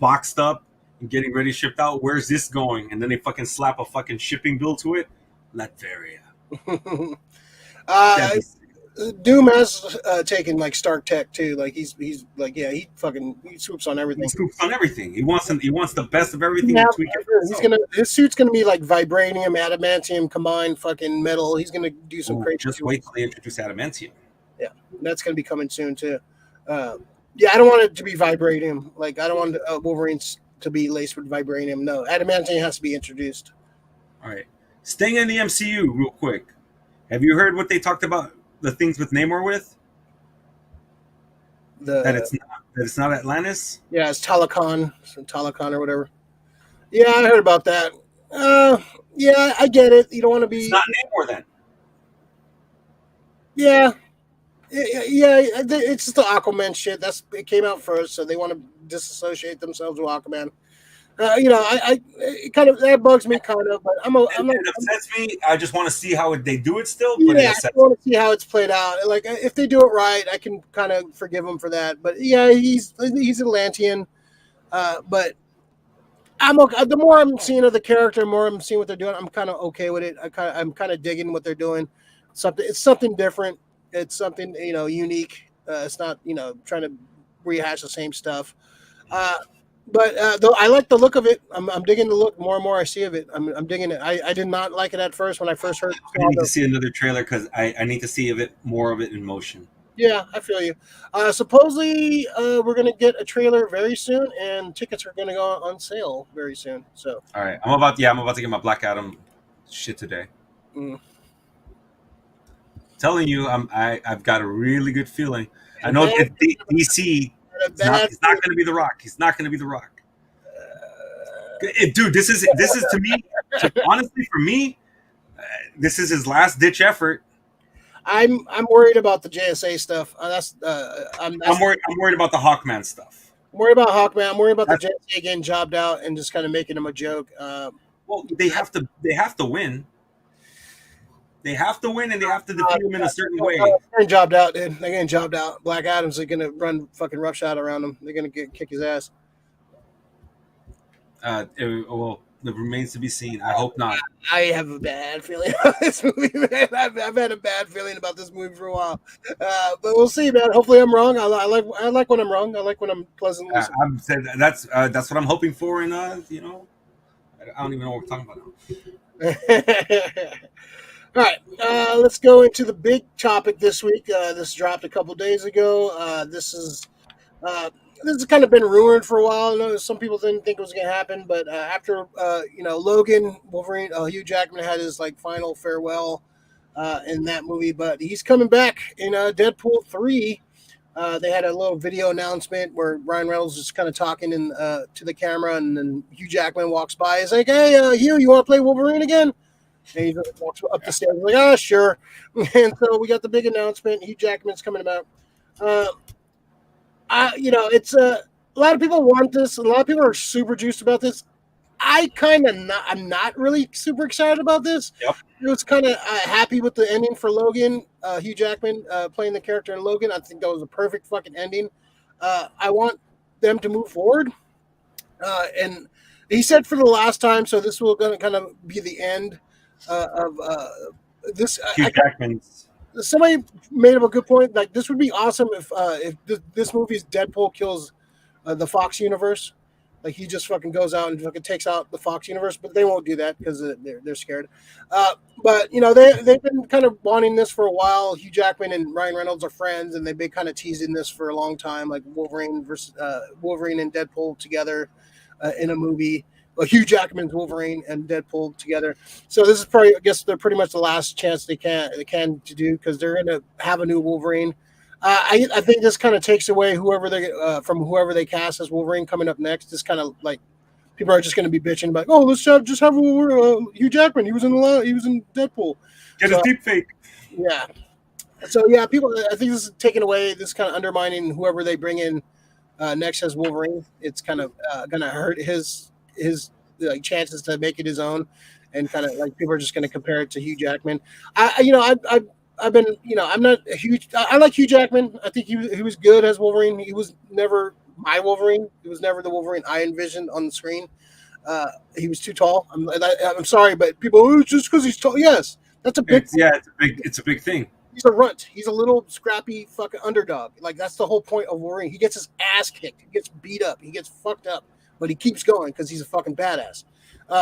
Boxed up. And getting ready shipped out. Where's this going? And then they fucking slap a fucking shipping bill to it. Latveria. Doom has taken like Stark Tech too. Like he's like he swoops on everything. He swoops on everything. He wants the best of everything. His suit's gonna be like vibranium, adamantium combined, fucking metal. He's gonna do some crazy. Just wait till they introduce adamantium. Yeah, that's gonna be coming soon too. I don't want it to be vibranium. Like I don't want Wolverine's to be laced with vibranium. No, adamantium has to be introduced. All right. Staying in the MCU real quick. Have you heard what they talked about the things with Namor with? That it's not Atlantis? Yeah, it's Talakon or whatever. Yeah, I heard about that. Yeah, I get it. You don't want to be... It's not Namor then. Yeah, it's just the Aquaman shit. It came out first, so they want to disassociate themselves with Aquaman. I it kind of that bugs me kind of, but it upsets me. I just want to see how they do it still. But yeah, I want to see how it's played out. Like if they do it right, I can kind of forgive him for that. But yeah, he's Atlantean. But I'm okay. The more I'm seeing of the character, the more I'm seeing what they're doing, I'm kind of okay with it. I'm kind of digging what they're doing. It's something different. It's something unique. It's not trying to rehash the same stuff. But though I like the look of it, I'm digging the look more and more I see of it. I'm digging it. I did not like it at first when I first heard. I need to see another trailer because I need to see more of it in motion. Yeah, I feel you. Supposedly, we're gonna get a trailer very soon, and tickets are gonna go on sale very soon. So. All right, I'm about to get my Black Adam shit today. Telling you, I've got a really good feeling. I know that DC. It's not going to be The Rock. He's not going to be The Rock. Dude, this is to me. Honestly, for me, this is his last ditch effort. I'm worried about the JSA stuff. I'm worried about the Hawkman stuff. I'm worried about Hawkman. I'm worried about the JSA getting jobbed out and just kind of making him a joke. Well, they have to win. They have to win, and they have to defeat him in a certain way. They're getting jobbed out, dude. They're getting jobbed out. Black Adam's going to run fucking roughshod around him. They're going to kick his ass. Well, it remains to be seen. I hope not. I have a bad feeling about this movie, man. I've had a bad feeling about this movie for a while. But we'll see, man. Hopefully I'm wrong. I like when I'm wrong. I like when I'm pleasantly that's what I'm hoping for, and I don't even know what we're talking about now. All right, let's go into the big topic this week. This dropped a couple days ago. This has kind of been rumored for a while. I know some people didn't think it was going to happen, but after Logan, Wolverine, Hugh Jackman had his final farewell in that movie, but he's coming back in Deadpool 3. They had a little video announcement where Ryan Reynolds is kind of talking to the camera, and then Hugh Jackman walks by. He's like, "Hey, Hugh, you want to play Wolverine again?" And he walks up the stairs like, "Ah, sure." And so we got the big announcement. Hugh Jackman's coming about. Uh, it's a lot of people want this. A lot of people are super juiced about this. I kind of not. I'm not really super excited about this. Yep. I was kind of happy with the ending for Logan. Hugh Jackman playing the character in Logan. I think that was a perfect fucking ending. I want them to move forward. And he said for the last time, so this will going to kind of be the end of this. Hugh Jackman's. Somebody made up a good point. Like this would be awesome if this movie's Deadpool kills the Fox universe. Like he just fucking goes out and fucking takes out the Fox universe, but they won't do that because they're scared. But they've been kind of wanting this for a while. Hugh Jackman and Ryan Reynolds are friends, and they've been kind of teasing this for a long time, like Wolverine and Deadpool together in a movie. Well, Hugh Jackman's Wolverine and Deadpool together. So this is probably, I guess, they're pretty much the last chance they can to do because they're going to have a new Wolverine. I think this kind of takes away whoever they cast as Wolverine coming up next. This kind of like people are just going to be bitching about, oh, let's just have Hugh Jackman. He was in Deadpool. Get a deep fake. Yeah. So yeah, people. I think this is taking away. This kind of undermining whoever they bring in next as Wolverine. It's kind of going to hurt his like chances to make it his own, and kind of like people are just going to compare it to Hugh Jackman. I've been, I'm not a huge. I like Hugh Jackman. I think he was good as Wolverine. He was never my Wolverine. He was never the Wolverine I envisioned on the screen. He was too tall. I'm sorry, but people, oh, just because he's tall. Yes, that's a big. It's a big thing. He's a runt. He's a little scrappy fucking underdog. Like that's the whole point of Wolverine. He gets his ass kicked. He gets beat up. He gets fucked up, but he keeps going because he's a fucking badass.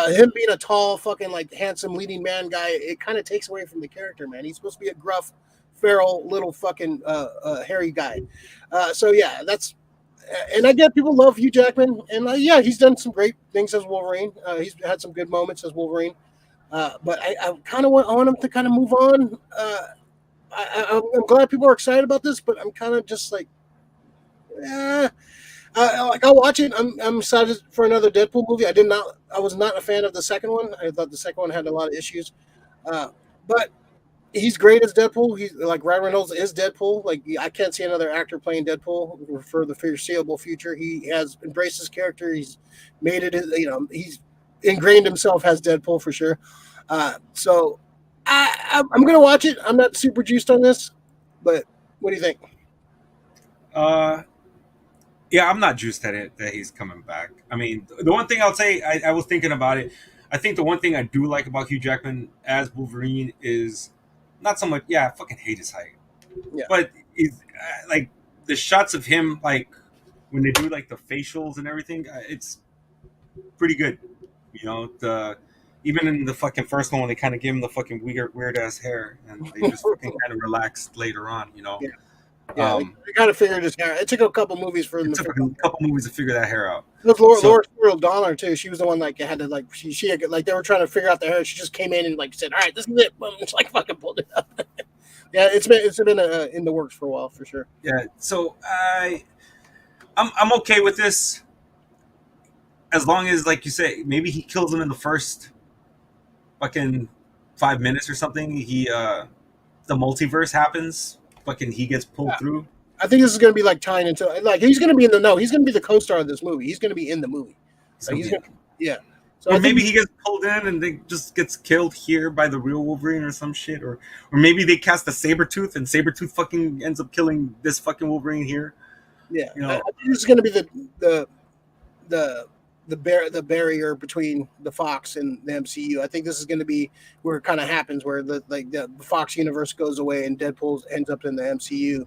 Him being a tall, fucking like handsome leading man guy, it kind of takes away from the character, man. He's supposed to be a gruff, feral, little fucking hairy guy. So yeah, that's. And I get people love Hugh Jackman, and yeah, he's done some great things as Wolverine. He's had some good moments as Wolverine, but I kind of want him to kind of move on. I'm glad people are excited about this, but I'm kind of just like, like I'll watch it. I'm excited for another Deadpool movie. I was not a fan of the second one. I thought the second one had a lot of issues, but he's great as Deadpool. He's like Ryan Reynolds is Deadpool. Like I can't see another actor playing Deadpool for the foreseeable future. He has embraced his character. He's made it. He's ingrained himself as Deadpool for sure. So I'm gonna watch it. I'm not super juiced on this, but what do you think? Yeah, I'm not juiced that he's coming back. I mean, the one thing I'll say, I was thinking about it. I think the one thing I do like about Hugh Jackman as Wolverine is not so much. Yeah, I fucking hate his height. Yeah. But he's like the shots of him, like when they do like the facials and everything, it's pretty good. Even in the fucking first one, they kind of give him the fucking weird ass hair, and they just fucking kind of relaxed later on. Yeah. Yeah, they kind of figured his hair. It took a couple movies for them. It took a couple movies to figure that hair out. It was Laura Donnelly too. She was the one like had to like she had, like they were trying to figure out the hair. She just came in and like said, "All right, this is it." Boom. It's like fucking pulled it up. Yeah, it's been in the works for a while for sure. Yeah, so I'm okay with this as long as, like you say, maybe he kills him in the first fucking 5 minutes or something. The multiverse happens. Fucking he gets pulled through. I think this is going to be like tying into like he's going to be in the he's going to be the co-star of this movie. He's going to be in the movie. So yeah. So or maybe he gets pulled in and they just gets killed here by the real Wolverine or some shit, or maybe they cast a Sabretooth and Sabretooth fucking ends up killing this fucking Wolverine here. Yeah, I think this is going to be the barrier between the Fox and the MCU. I think this is going to be where it kind of happens, where the Fox universe goes away and Deadpool ends up in the MCU.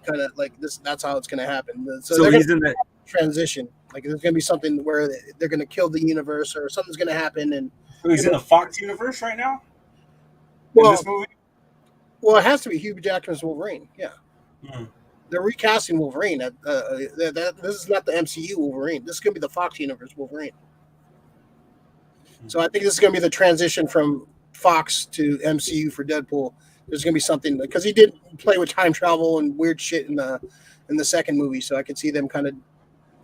Kind of like this. That's how it's going to happen. So he's in that transition. Like there's going to be something where they're going to kill the universe, or something's going to happen. And so he's in the Fox universe right now. Well, in this movie. Well, it has to be Hugh Jackman's Wolverine. Yeah. They're recasting Wolverine. This is not the MCU Wolverine. This is going to be the Fox universe Wolverine. So I think this is going to be the transition from Fox to MCU for Deadpool. There's going to be something because he did play with time travel and weird shit in the second movie. So I could see them kind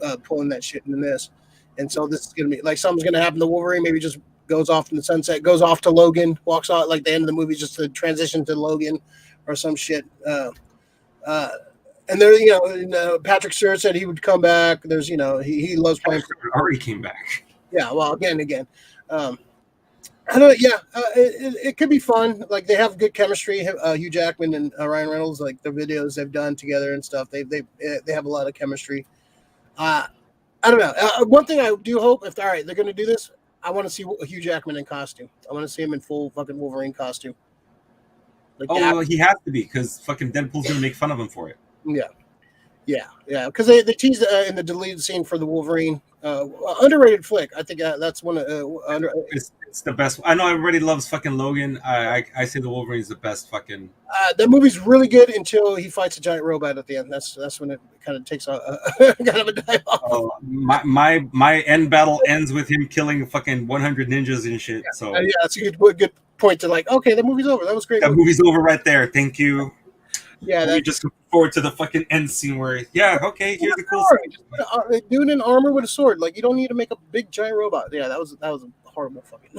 of pulling that shit in this. And so this is going to be like something's going to happen to Wolverine. Maybe just goes off in the sunset, goes off to Logan, walks out like the end of the movie, just to transition to Logan or some shit. And there, Patrick Stewart said he would come back. There's, he loves playing. Already came back. Yeah, well, again. I don't. Yeah, it could be fun. Like they have good chemistry. Hugh Jackman and Ryan Reynolds, like the videos they've done together and stuff. They have a lot of chemistry. I don't know. One thing I do hope, if all right, they're going to do this, I want to see Hugh Jackman in costume. I want to see him in full fucking Wolverine costume. Like well, he has to be because fucking Deadpool's going to make fun of him for it. Yeah. Because they teased in the deleted scene for the Wolverine. Underrated flick. I think that's one of it's the best. I know everybody loves fucking Logan. I say the Wolverine's the best fucking. That movie's really good until he fights a giant robot at the end. That's when it kind of takes a kind of a dive off. Oh, my end battle ends with him killing fucking 100 ninjas and shit. So that's a good point to like. Okay, the movie's over. That was great. That movie's over right there. Thank you. Yeah, we just look forward to the fucking end scene where okay, here's the cool scene. Dude in armor with a sword. Like you don't need to make a big giant robot. Yeah, that was a horrible fucking.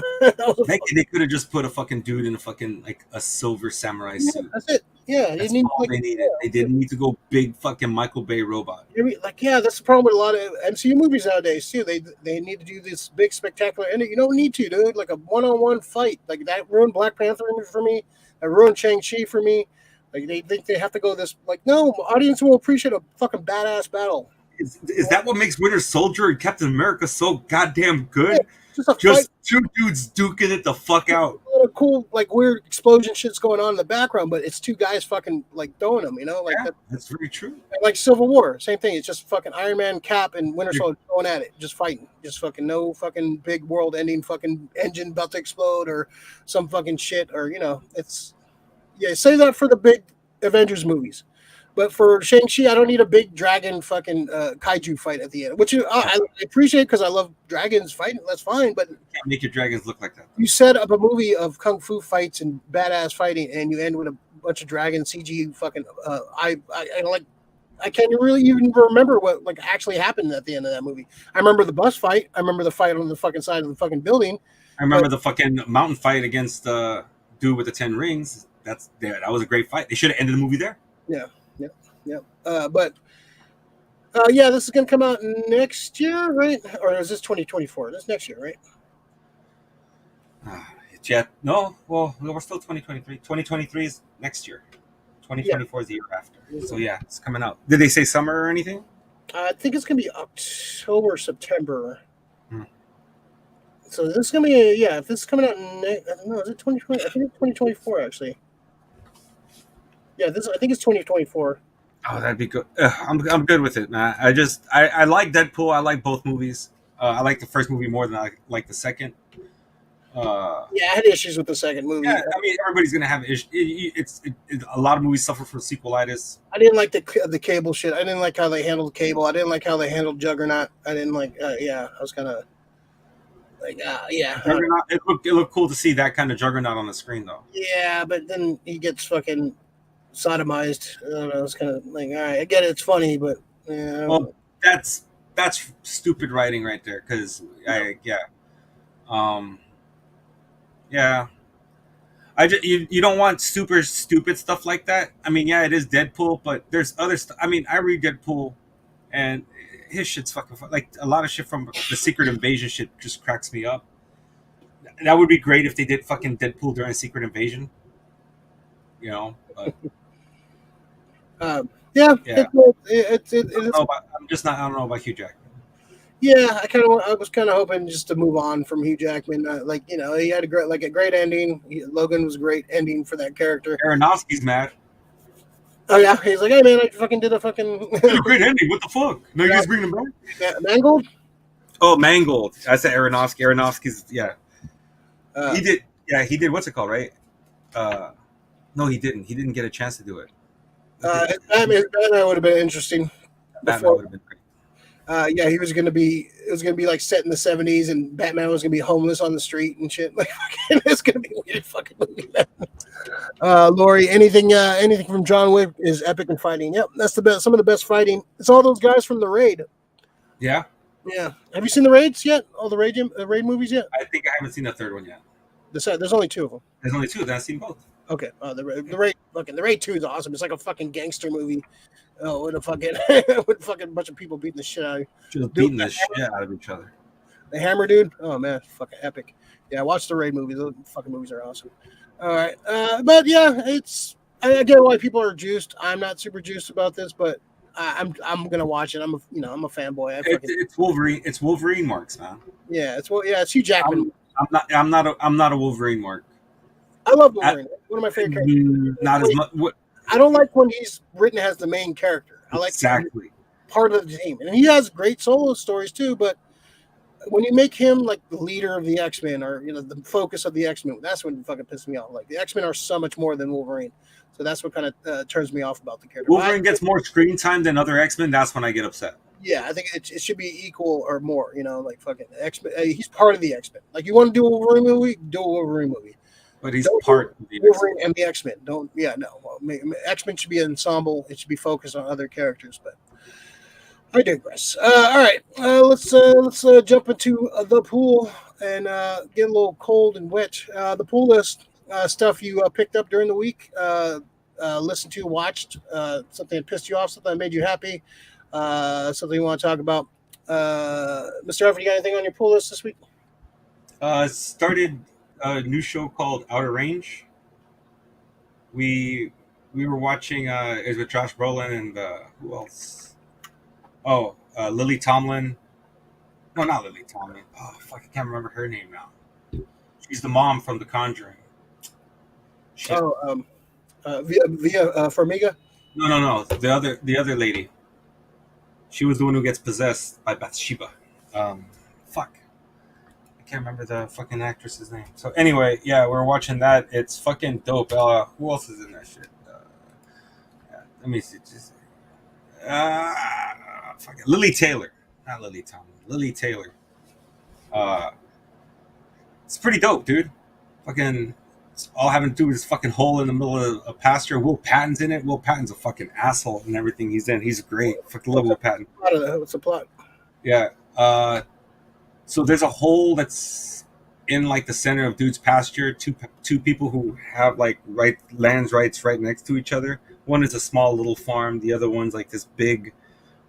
They could have just put a fucking dude in a fucking like a silver samurai suit. That's it. Yeah, that's all they needed. They didn't need to go big fucking Michael Bay robot. Like that's the problem with a lot of MCU movies nowadays too. They need to do this big spectacular ending. You don't need to, dude. Like a one-on-one fight. Like that ruined Black Panther for me. That ruined Shang-Chi for me. Like they think they have to go this. Like no, audience will appreciate a fucking badass battle. Is that what makes Winter Soldier and Captain America so goddamn good? Yeah, just two dudes duking it the fuck out. A lot of cool, like weird explosion shit's going on in the background, but it's two guys fucking like throwing them. Like that's very true. Like Civil War, same thing. It's just fucking Iron Man, Cap, and Winter Soldier going at it, just fighting, just fucking no fucking big world-ending fucking engine about to explode or some fucking shit or it's. Yeah, say that for the big Avengers movies. But for Shang-Chi, I don't need a big dragon fucking kaiju fight at the end, which I appreciate because I love dragons fighting. That's fine, but you can't make your dragons look like that. You set up a movie of kung fu fights and badass fighting, and you end with a bunch of dragon CG fucking. I can't really even remember what like actually happened at the end of that movie. I remember the bus fight. I remember the fight on the fucking side of the fucking building. I remember the fucking mountain fight against the dude with the 10 rings. That was a great fight. They should have ended the movie there. Yeah. This is going to come out next year, right? Or is this 2024? This next year, right? No. Well, we're still 2023. 2023 is next year. 2024 is the year after. So, it's coming out. Did they say summer or anything? I think it's going to be October, September. So this is going to be, if this is coming out next, I don't know, is it 2020? I think it's 2024, actually. Yeah, I think it's 2024. Oh, that'd be good. I'm good with it, man. I like Deadpool. I like both movies. I like the first movie more than I like the second. I had issues with the second movie. Yeah, I mean everybody's gonna have issues. A lot of movies suffer from sequelitis. I didn't like the Cable shit. I didn't like how they handled Cable. I didn't like how they handled Juggernaut. I didn't like. I was kind of like, Juggernaut. It looked cool to see that kind of Juggernaut on the screen, though. Yeah, but then he gets fucking sodomized. I don't know. It's kind of like, all right, I get it. It's funny, but well, that's stupid writing right there. Because you don't want super stupid stuff like that. I mean, it is Deadpool, but there's other stuff. I mean, I read Deadpool, and his shit's fucking fun. Like a lot of shit from the Secret Invasion shit just cracks me up. That would be great if they did fucking Deadpool during Secret Invasion. But, I don't know about Hugh Jackman. Yeah, I was kind of hoping just to move on from Hugh Jackman. He had a great ending. Logan was a great ending for that character. Aronofsky's mad. Oh yeah, he's like, hey man, I fucking did a fucking great ending. What the fuck? No, you guys bring him back. Mangold. Oh, Mangold. I said Aronofsky. Aronofsky's he did. Yeah, he did. What's it called? Right? No, he didn't. He didn't get a chance to do it. Batman would have been interesting. Batman would have been great. It was gonna be like set in the 70s, and Batman was gonna be homeless on the street and shit. Like, it's gonna be a weird fucking movie. Lori, anything from John Wick is epic in fighting. Yep, that's the best. Some of the best fighting. It's all those guys from the Raid. Yeah. Yeah. Have you seen the raids yet? All the raid movies yet? I think I haven't seen the third one yet. There's only two of them. There's only two. Then I've seen both. Okay. The raid 2 is awesome. It's like a fucking gangster movie. Oh, with a fucking with fucking bunch of people beating the shit out of you. Just beating the shit out of each other. The Hammer dude. Oh man, fucking epic. Yeah, watch the raid movies. Those fucking movies are awesome. All right, but yeah, I get why people are juiced. I'm not super juiced about this, but I'm gonna watch it. I'm a fanboy. It's Wolverine. It's Wolverine marks, man. Yeah, it's Hugh Jackman. I'm not a Wolverine mark. I love Wolverine. One of my favorite characters. Not as much. I don't like when he's written as the main character. I like exactly part of the team, and he has great solo stories too. But when you make him like the leader of the X-Men, or the focus of the X-Men, that's when it fucking pisses me off. Like the X-Men are so much more than Wolverine, so that's what kind of turns me off about the character. Wolverine gets more screen time than other X-Men. That's when I get upset. Yeah, I think it should be equal or more. Like fucking X-Men. He's part of the X-Men. Like you want to do a Wolverine movie, do a Wolverine movie. But he's part of the Wolverine and the X-Men. X-Men should be an ensemble. It should be focused on other characters, but I digress. All right, let's jump into the pool and get a little cold and wet. The pool list stuff you picked up during the week, listened to, watched, something that pissed you off, something that made you happy, something you want to talk about. Mr. Everett, you got anything on your pool list this week? Started a new show called Outer Range. We were watching is with Josh Brolin and who else? Oh, Lily Tomlin. No, not Lily Tomlin. Oh fuck, I can't remember her name now. She's the mom from The Conjuring. Shit. Oh, Via Farmiga. No. The other lady. She was the one who gets possessed by Bathsheba. Fuck. I can't remember the fucking actress's name. So anyway, yeah, we're watching that. It's fucking dope. Who else is in that shit? Let me see. Lily Taylor, not Lily Tomlin. Lily Taylor. It's pretty dope, dude. Fucking, it's all having to do with this fucking hole in the middle of a pasture. Will Patton's in it. Will Patton's a fucking asshole in everything he's in. He's great. Fucking love Will Patton. What's the plot? Yeah. So there's a hole that's in like the center of dude's pasture. Two people who have like lands rights right next to each other. One is a small little farm. The other one's like this big,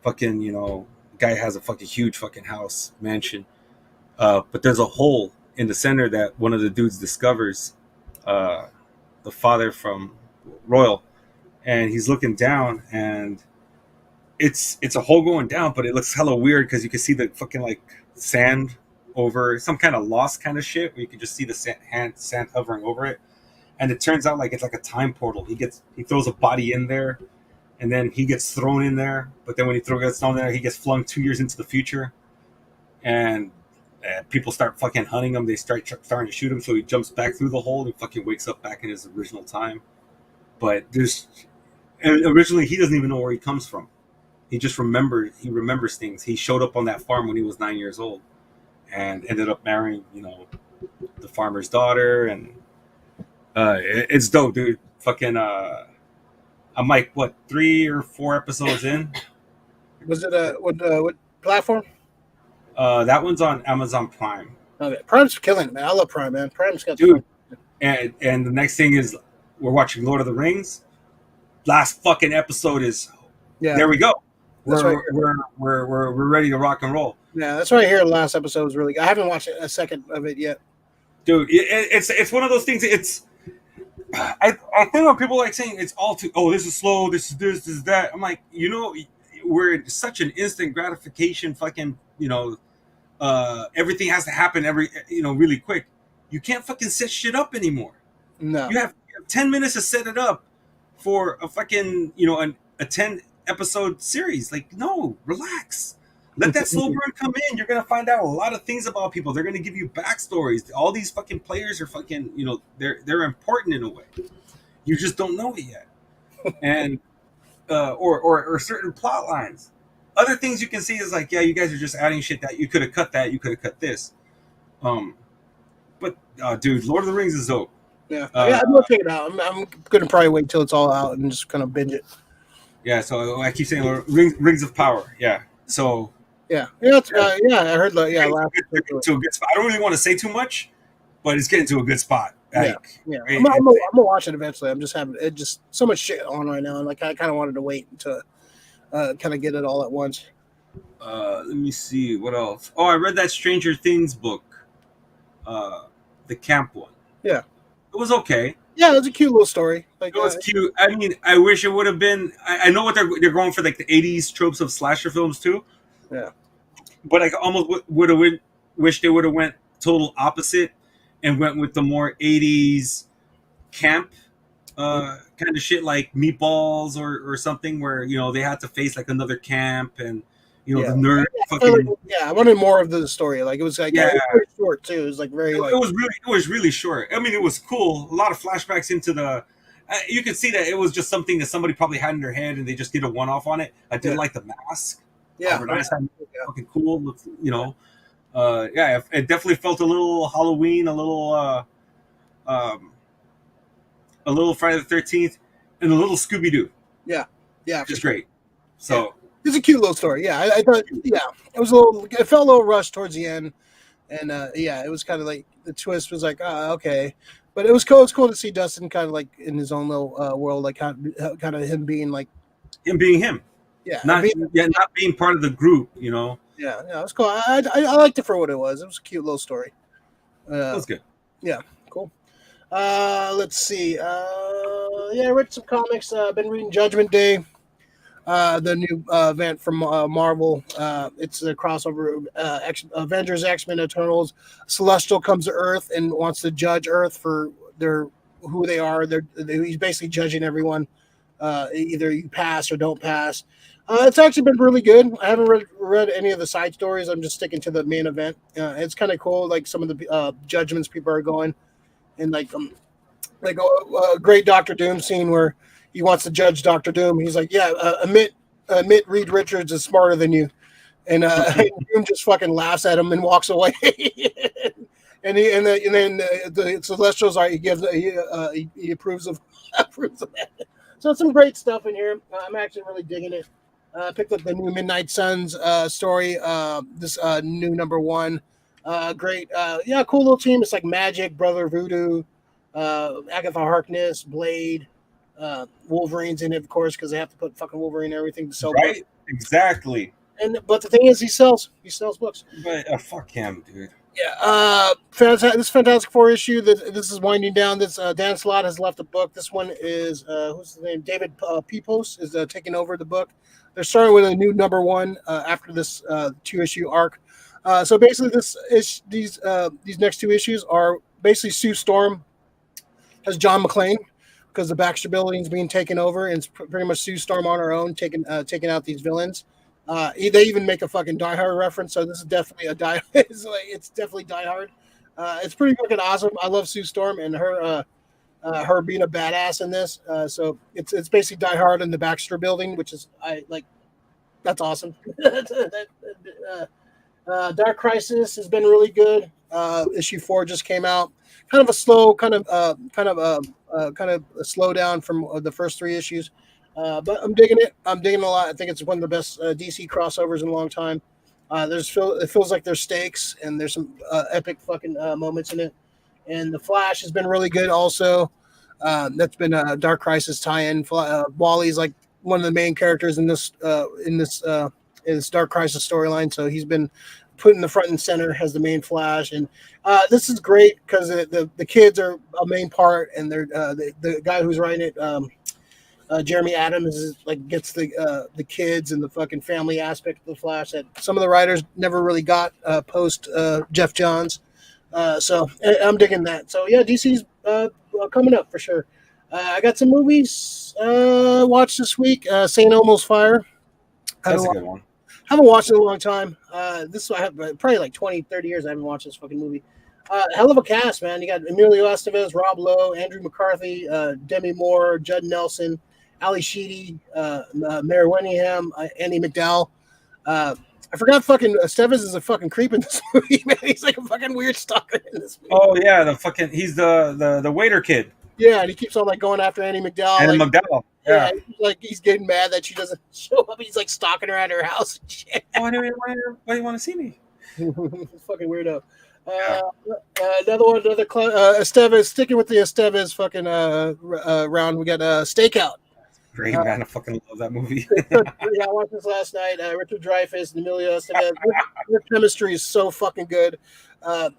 fucking guy has a fucking huge fucking house mansion. But there's a hole in the center that one of the dudes discovers. The father from Royal, and he's looking down, and it's a hole going down, but it looks hella weird because you can see the fucking like sand over some kind of lost kind of shit where you can just see the sand hovering over it, and it turns out like it's like a time portal. He throws a body in there, and then he gets thrown in there, but then when he gets thrown there, he gets flung 2 years into the future, and people start fucking hunting him. They starting to shoot him, so he jumps back through the hole and fucking wakes up back in his original time. But originally he doesn't even know where he comes from. He just remembers things. He showed up on that farm when he was 9 years old and ended up marrying, the farmer's daughter. And it's dope, dude. Fucking, I'm like, 3 or 4 episodes in? Was it what platform? That one's on Amazon Prime. Okay, Prime's killing it, man. I love Prime, man. Prime's got dude. And the next thing is we're watching Lord of the Rings. Last fucking episode is there we go. We're ready to rock and roll. Yeah, that's what I hear. The last episode was really good. I haven't watched a second of it yet. Dude, it's one of those things. I think when people like saying it's all too this is slow, this is that. I'm like, we're in such an instant gratification fucking everything has to happen really quick. You can't fucking set shit up anymore. No, you have 10 minutes to set it up for a fucking a 10 episode series. Like, no, relax, let that slow burn come in. You're gonna find out a lot of things about people. They're gonna give you backstories. All these fucking players are fucking they're important in a way. You just don't know it yet. And or certain plot lines. Other things you can see is like, yeah, you guys are just adding shit that you could have cut that, you could have cut this. But dude, Lord of the Rings is dope. Yeah, I'm gonna check it out. I'm gonna probably wait till it's all out and just kind of binge it. Yeah, so I keep saying Rings of Power. Yeah, so Yeah, yeah, Yeah, yeah. I heard that. Yeah, last they're getting to a good spot. I don't really want to say too much, but it's getting to a good spot. yeah, Like, yeah. it, I'm gonna watch it eventually. I'm just having it just so much shit on right now, and like I kind of wanted to wait to kind of get it all at once. let me see what else. Oh, I read that Stranger Things book, uh, the camp one. Yeah, It was okay. yeah. It was a cute little story. Like, It was cute. I mean, I wish it would have been. I know what they're going for, like the '80s tropes of slasher films too. yeah, But I almost would have wished they would have went total opposite and went with the more '80s camp kind of shit, like Meatballs or something, where they had to face like another camp and yeah. the nerd I felt like, fucking yeah, I wanted more of the story. Like it was like yeah. it was very short too. It was like very like It was really short. I mean, it was cool. A lot of flashbacks into the. You could see that it was just something that somebody probably had in their head, and they just did a one off on it. I did yeah, like the mask. yeah, Albert oh, Einstein, yeah, fucking cool. Yeah, it definitely felt a little Halloween, um, a little Friday the 13th, and a little Scooby Doo. yeah, yeah, for Just sure. great. Yeah, So it's a cute little story. Yeah, I thought. Yeah, it was a little. It felt a little rushed towards the end, and yeah, it was kind of like the twist was like, okay, but it was cool. It's cool to see Dustin kind of like in his own little world, like kind of him being like, him being him, yeah, not being, not being part of the group. yeah, yeah, it was cool. I liked it for what it was. It was a cute little story. That's good. Yeah, cool. Let's see. Yeah, I read some comics. Been reading Judgment Day, the new event from Marvel. It's a crossover. Avengers, X-Men, Eternals. Celestial comes to Earth and wants to judge Earth for their who they are. He's basically judging everyone. Either you pass or don't pass. It's actually been really good. I haven't read any of the side stories. I'm just sticking to the main event. It's kind of cool, like some of the judgments people are going, and like a great Doctor Doom scene where he wants to judge Doctor Doom. He's like, "Yeah, admit Reed Richards is smarter than you," and Doom just fucking laughs at him and walks away. And then the Celestials are he approves of approves of that. So it's some great stuff in here. I'm actually really digging it. Picked up the new Midnight Suns story. This new #1. Great. Yeah, cool little team. It's like Magic, Brother Voodoo, Agatha Harkness, Blade, Wolverine's in it, of course, because they have to put fucking Wolverine and everything to sell books. Right? Exactly. But the thing is, he sells books. But fuck him, dude. Yeah. This Fantastic Four issue. This is winding down. This Dan Slott has left the book. This one is who's his name? David Pepose is taking over the book. They're starting with a new #1 after this 2-issue arc. So basically, these next 2 issues are basically Sue Storm as John McClane because the Baxter Building is being taken over, and it's pretty much Sue Storm on her own taking out these villains. They even make a fucking Die Hard reference, so this is definitely a Die. It's definitely Die Hard. It's pretty fucking awesome. I love Sue Storm and her being a badass in this. So it's basically Die Hard in the Baxter Building, which is that's awesome. Dark Crisis has been really good. Issue 4 just came out. Kind of a slow, kind of a slowdown from the first 3 issues. But I'm digging it. I'm digging it a lot. I think it's one of the best DC crossovers in a long time. It feels like there's stakes and there's some epic fucking moments in it. And the Flash has been really good also. That's been a Dark Crisis tie-in. Wally's like one of the main characters in this Dark Crisis storyline, so he's been put in the front and center as the main Flash. And this is great because the kids are a main part, and they're the guy who's writing it. Jeremy Adams gets the kids and the fucking family aspect of the Flash that some of the writers never really got post Jeff Johns. So I'm digging that. So yeah, DC's coming up for sure. I got some movies watched this week. St. Elmo's Fire. That's a good one. Haven't watched it in a long time. This I have probably like 20, 30 years I haven't watched this fucking movie. Hell of a cast, man. You got Emilio Estevez, Rob Lowe, Andrew McCarthy, Demi Moore, Judd Nelson, Ali Sheedy, Mary Winningham, Andy McDowell. I forgot fucking Estevez is a fucking creep in this movie, man. He's like a fucking weird stalker in this movie. Oh yeah, he's the waiter kid. Yeah, and he keeps on like going after Andy McDowell. And like, McDowell. Yeah, he's like he's getting mad that she doesn't show up. He's like stalking her at her house and shit. Why do you want to see me? Fucking weirdo. Yeah. Another one, Estevez. Sticking with the Estevez fucking round, we got Stakeout. Great, man. I fucking love that movie. Yeah, I watched this last night. Richard Dreyfuss and Emilio Estevez. Their chemistry is so fucking good. I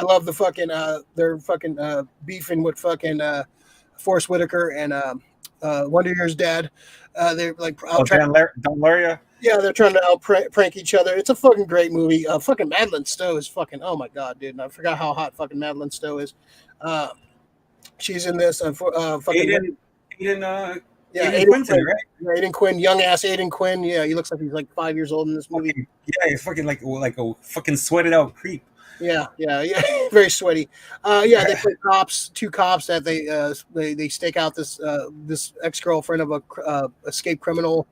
love the fucking they're fucking beefing with fucking Forrest Whitaker and Wonder Year's dad. They're like Don Laria. Yeah, they're trying to prank each other. It's a fucking great movie. Fucking Madeline Stowe is fucking. Oh my god, dude! And I forgot how hot fucking Madeline Stowe is. She's in this. Fucking Aiden Aiden Quinton, Quinn, right? Aiden Quinn, young ass Aiden Quinn. Yeah, he looks like he's like 5 years old in this movie. Yeah, he's fucking like a fucking sweated out creep. Yeah, very sweaty. They play cops, two cops that they stake out this ex-girlfriend of a escaped criminal,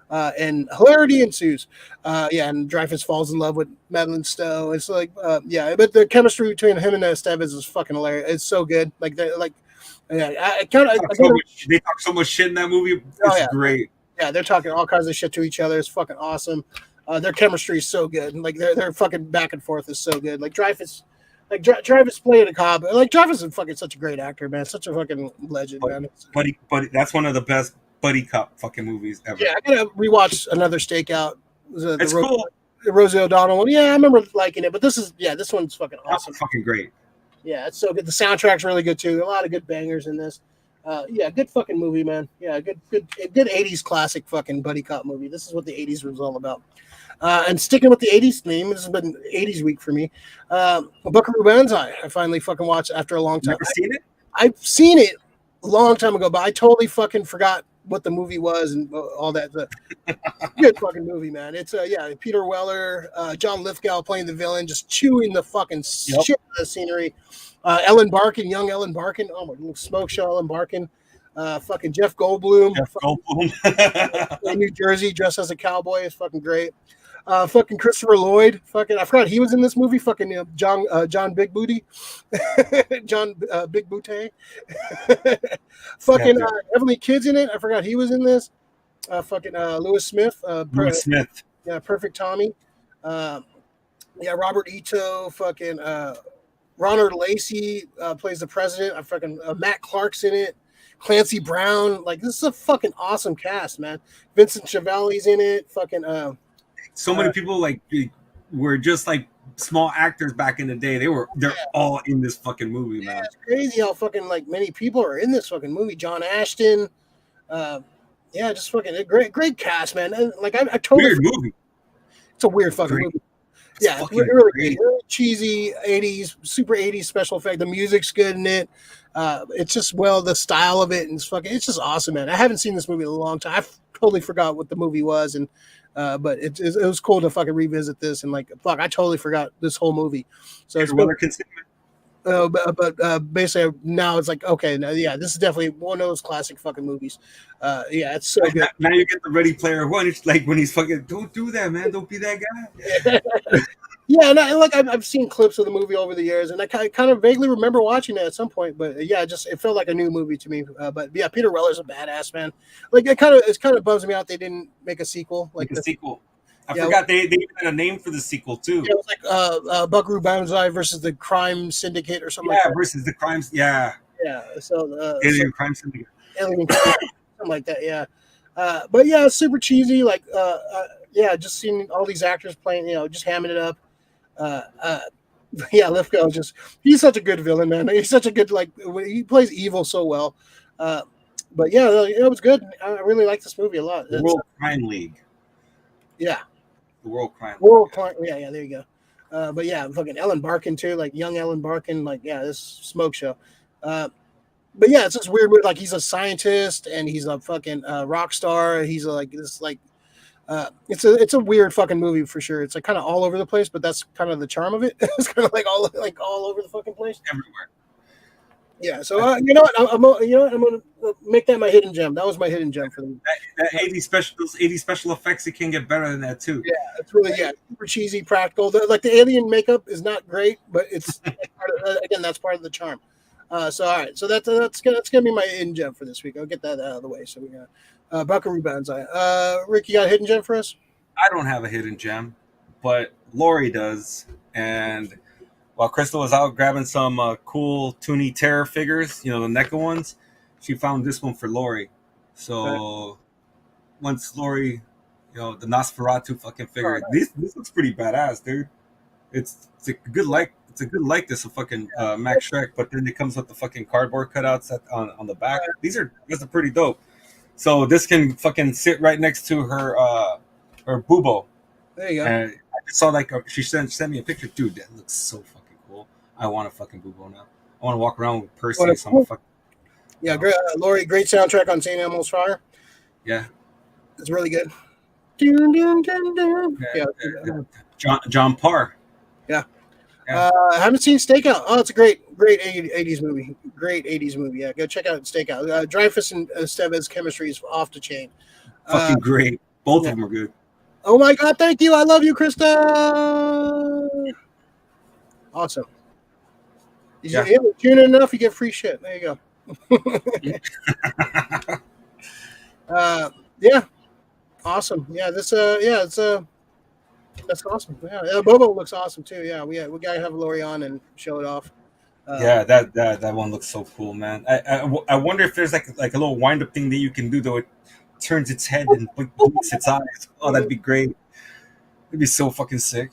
and hilarity ensues. And Dreyfuss falls in love with Madeline Stowe. It's like, but the chemistry between him and Estevez is fucking hilarious. It's so good. Like they talk so much shit in that movie. It's great. Yeah, they're talking all kinds of shit to each other. It's fucking awesome. Their chemistry is so good. Like their fucking back and forth is so good. Like Dreyfuss, Dreyfuss playing a cop. Like Dreyfuss is fucking such a great actor, man. Such a fucking legend, man. Buddy, that's one of the best buddy cop fucking movies ever. Yeah, I gotta rewatch another Stakeout. It's cool. The Rosie O'Donnell one. Yeah, I remember liking it, but this one's fucking awesome. That's fucking great. Yeah, it's so good. The soundtrack's really good too. A lot of good bangers in this. Good fucking movie, man. Yeah, good 80s classic fucking buddy cop movie. This is what the 80s was all about. And sticking with the 80s theme, this has been 80s week for me. Buckaroo Banzai, I finally fucking watched after a long time. Never seen it? I've seen it a long time ago, but I totally fucking forgot what the movie was and all that. Good fucking movie, man. It's Peter Weller, John Lithgow playing the villain, just chewing the fucking shit out of the scenery. Ellen Barkin, young Ellen Barkin. Oh my little smoke show, Ellen Barkin. Fucking Jeff Goldblum. In New Jersey, dressed as a cowboy is fucking great. Fucking Christopher Lloyd. Fucking I forgot he was in this movie. Fucking John Big Booty. John Big Booty. Fucking Heavenly Kid's in it. I forgot he was in this. Fucking Lewis Smith. Lewis Smith. Yeah, Perfect Tommy. Robert Ito. Fucking Ronald Lacey plays the president. I fucking Matt Clark's in it. Clancy Brown. Like this is a fucking awesome cast, man. Vincent Chiavelli's in it. Fucking so many people like were just like small actors back in the day. They're all in this fucking movie, man. It's crazy how fucking like many people are in this fucking movie. John Ashton, just fucking a great cast, man. And like I totally weird movie. It's a weird fucking movie. Yeah, it's really cheesy 80s, super 80s special effect. The music's good in it. It's just the style of it and it's just awesome, man. I haven't seen this movie in a long time. I totally forgot what the movie was, and but it was cool to fucking revisit this and like I totally forgot this whole movie. So it's basically now it's like okay, this is definitely one of those classic fucking movies. It's so good. Now you get the Ready Player One. It's like when he's fucking don't do that, man. Don't be that guy. Yeah, and I've seen clips of the movie over the years, and I kind of vaguely remember watching it at some point. But it felt like a new movie to me. Peter Weller's a badass, man. Like it kind of bums me out they didn't make a sequel. Like a sequel. I forgot they even had a name for the sequel too. Yeah, it was like Buckaroo Banzai versus the Crime Syndicate or something. Yeah, versus the crimes. Yeah. Yeah. So Alien Crime Syndicate. Alien Crime, something like that. Yeah. But yeah, it's super cheesy. Like just seeing all these actors playing, just hamming it up. Lithgow he's such a good villain, man. He's such a good he plays evil so well. But yeah, it was good. I really like this movie a lot. The World Crime League. Yeah. The World Crime. Yeah, there you go. But yeah, fucking Ellen Barkin too, like young Ellen Barkin, this smoke show. But yeah, it's just weird. Like he's a scientist and he's a fucking rock star. He's it's a weird fucking movie for sure. It's like kind of all over the place, but that's kind of the charm of it. It's kind of all over the fucking place. Everywhere. Yeah. So you know what? I'm gonna make that my hidden gem. That was my hidden gem for them. That 80 special effects. It can get better than that too. Yeah, it's really super cheesy, practical. The alien makeup is not great, but it's that's part of the charm. So all right, so that's gonna be my hidden gem for this week. I'll get that out of the way. So we got Buckaroo Banzai. Rick, you got a hidden gem for us? I don't have a hidden gem, but Lori does. And while Crystal was out grabbing some cool Toonie Terror figures, the NECA ones, she found this one for Lori. So once Lori, the Nosferatu fucking figure, this looks pretty badass, dude. It's a good likeness of fucking Max Shrek, but then it comes with the fucking cardboard cutouts on the back. These are pretty dope. So this can fucking sit right next to her Bubo. There you go. And I just saw she sent me a picture, dude. That looks so fucking cool. I want a fucking Bubo now. I want to walk around with Percy or something. Yeah, great, Lori, great soundtrack on St. Elmo's Fire. Yeah, it's really good. Dun, dun, dun, dun. John Parr. Yeah. I haven't seen Stakeout. Oh, it's a great 80s movie. Great 80s movie. Yeah, go check out Stakeout. Dreyfuss and Estevez chemistry is off the chain. Fucking great. Both of them are good. Oh my God, thank you. I love you, Krista. Awesome. You tune in enough, you get free shit. There you go. Yeah. Awesome. Yeah, that's awesome. Yeah, Bobo looks awesome too. Yeah, we gotta have Lori on and show it off. That one looks so cool, man. I wonder if there's like a little wind up thing that you can do though. It turns its head and blinks its eyes. Oh, that'd be great. It'd be so fucking sick.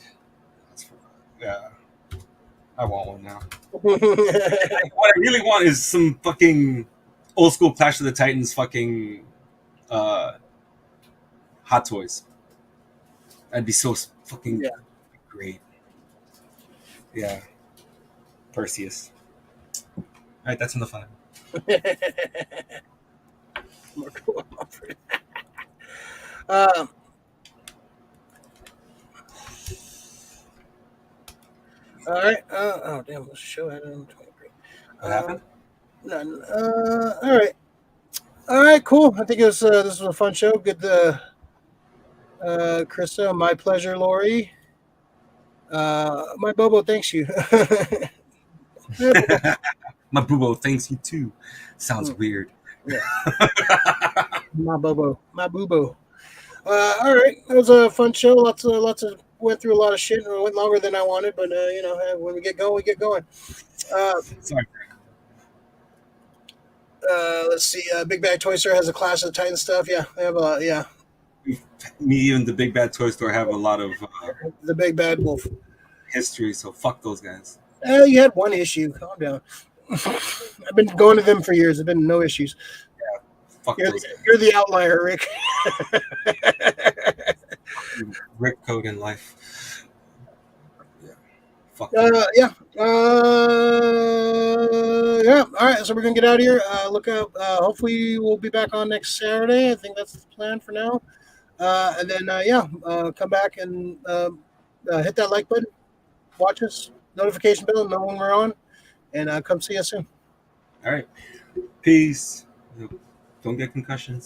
Yeah, I want one now. What I really want is some fucking old school Clash of the Titans fucking Hot Toys. That'd be so fucking great. Yeah. Perseus. All right, that's in the 5. All right. Oh damn! Let's show that on 23. What happened? None. All right. Cool. I think this was a fun show. Good. Krista, my pleasure. Lori. My Bobo thanks you. My Bobo thanks you too. Sounds weird. Yeah. My Bobo. My Boobo. All right. It was a fun show. Lots of went through a lot of shit and it went longer than I wanted, but when we get going, we get going. Sorry. Let's see. Big Bad Toy Store has a Clash of the Titan stuff. Yeah, they have a Me and the Big Bad Toy Store have a lot of the Big Bad Wolf history, so fuck those guys. You had one issue. Calm down. I've been going to them for years. There've been no issues. Yeah, fuck you're the outlier, Rick. Rick code in life. Yeah. Fuck. Yeah. Yeah. All right. So we're gonna get out of here. Look up. Hopefully we'll be back on next Saturday. I think that's the plan for now. And then come back and hit that like button. Watch us. Notification bell. Know when we're on. And come see us soon. All right. Peace. Don't get concussions.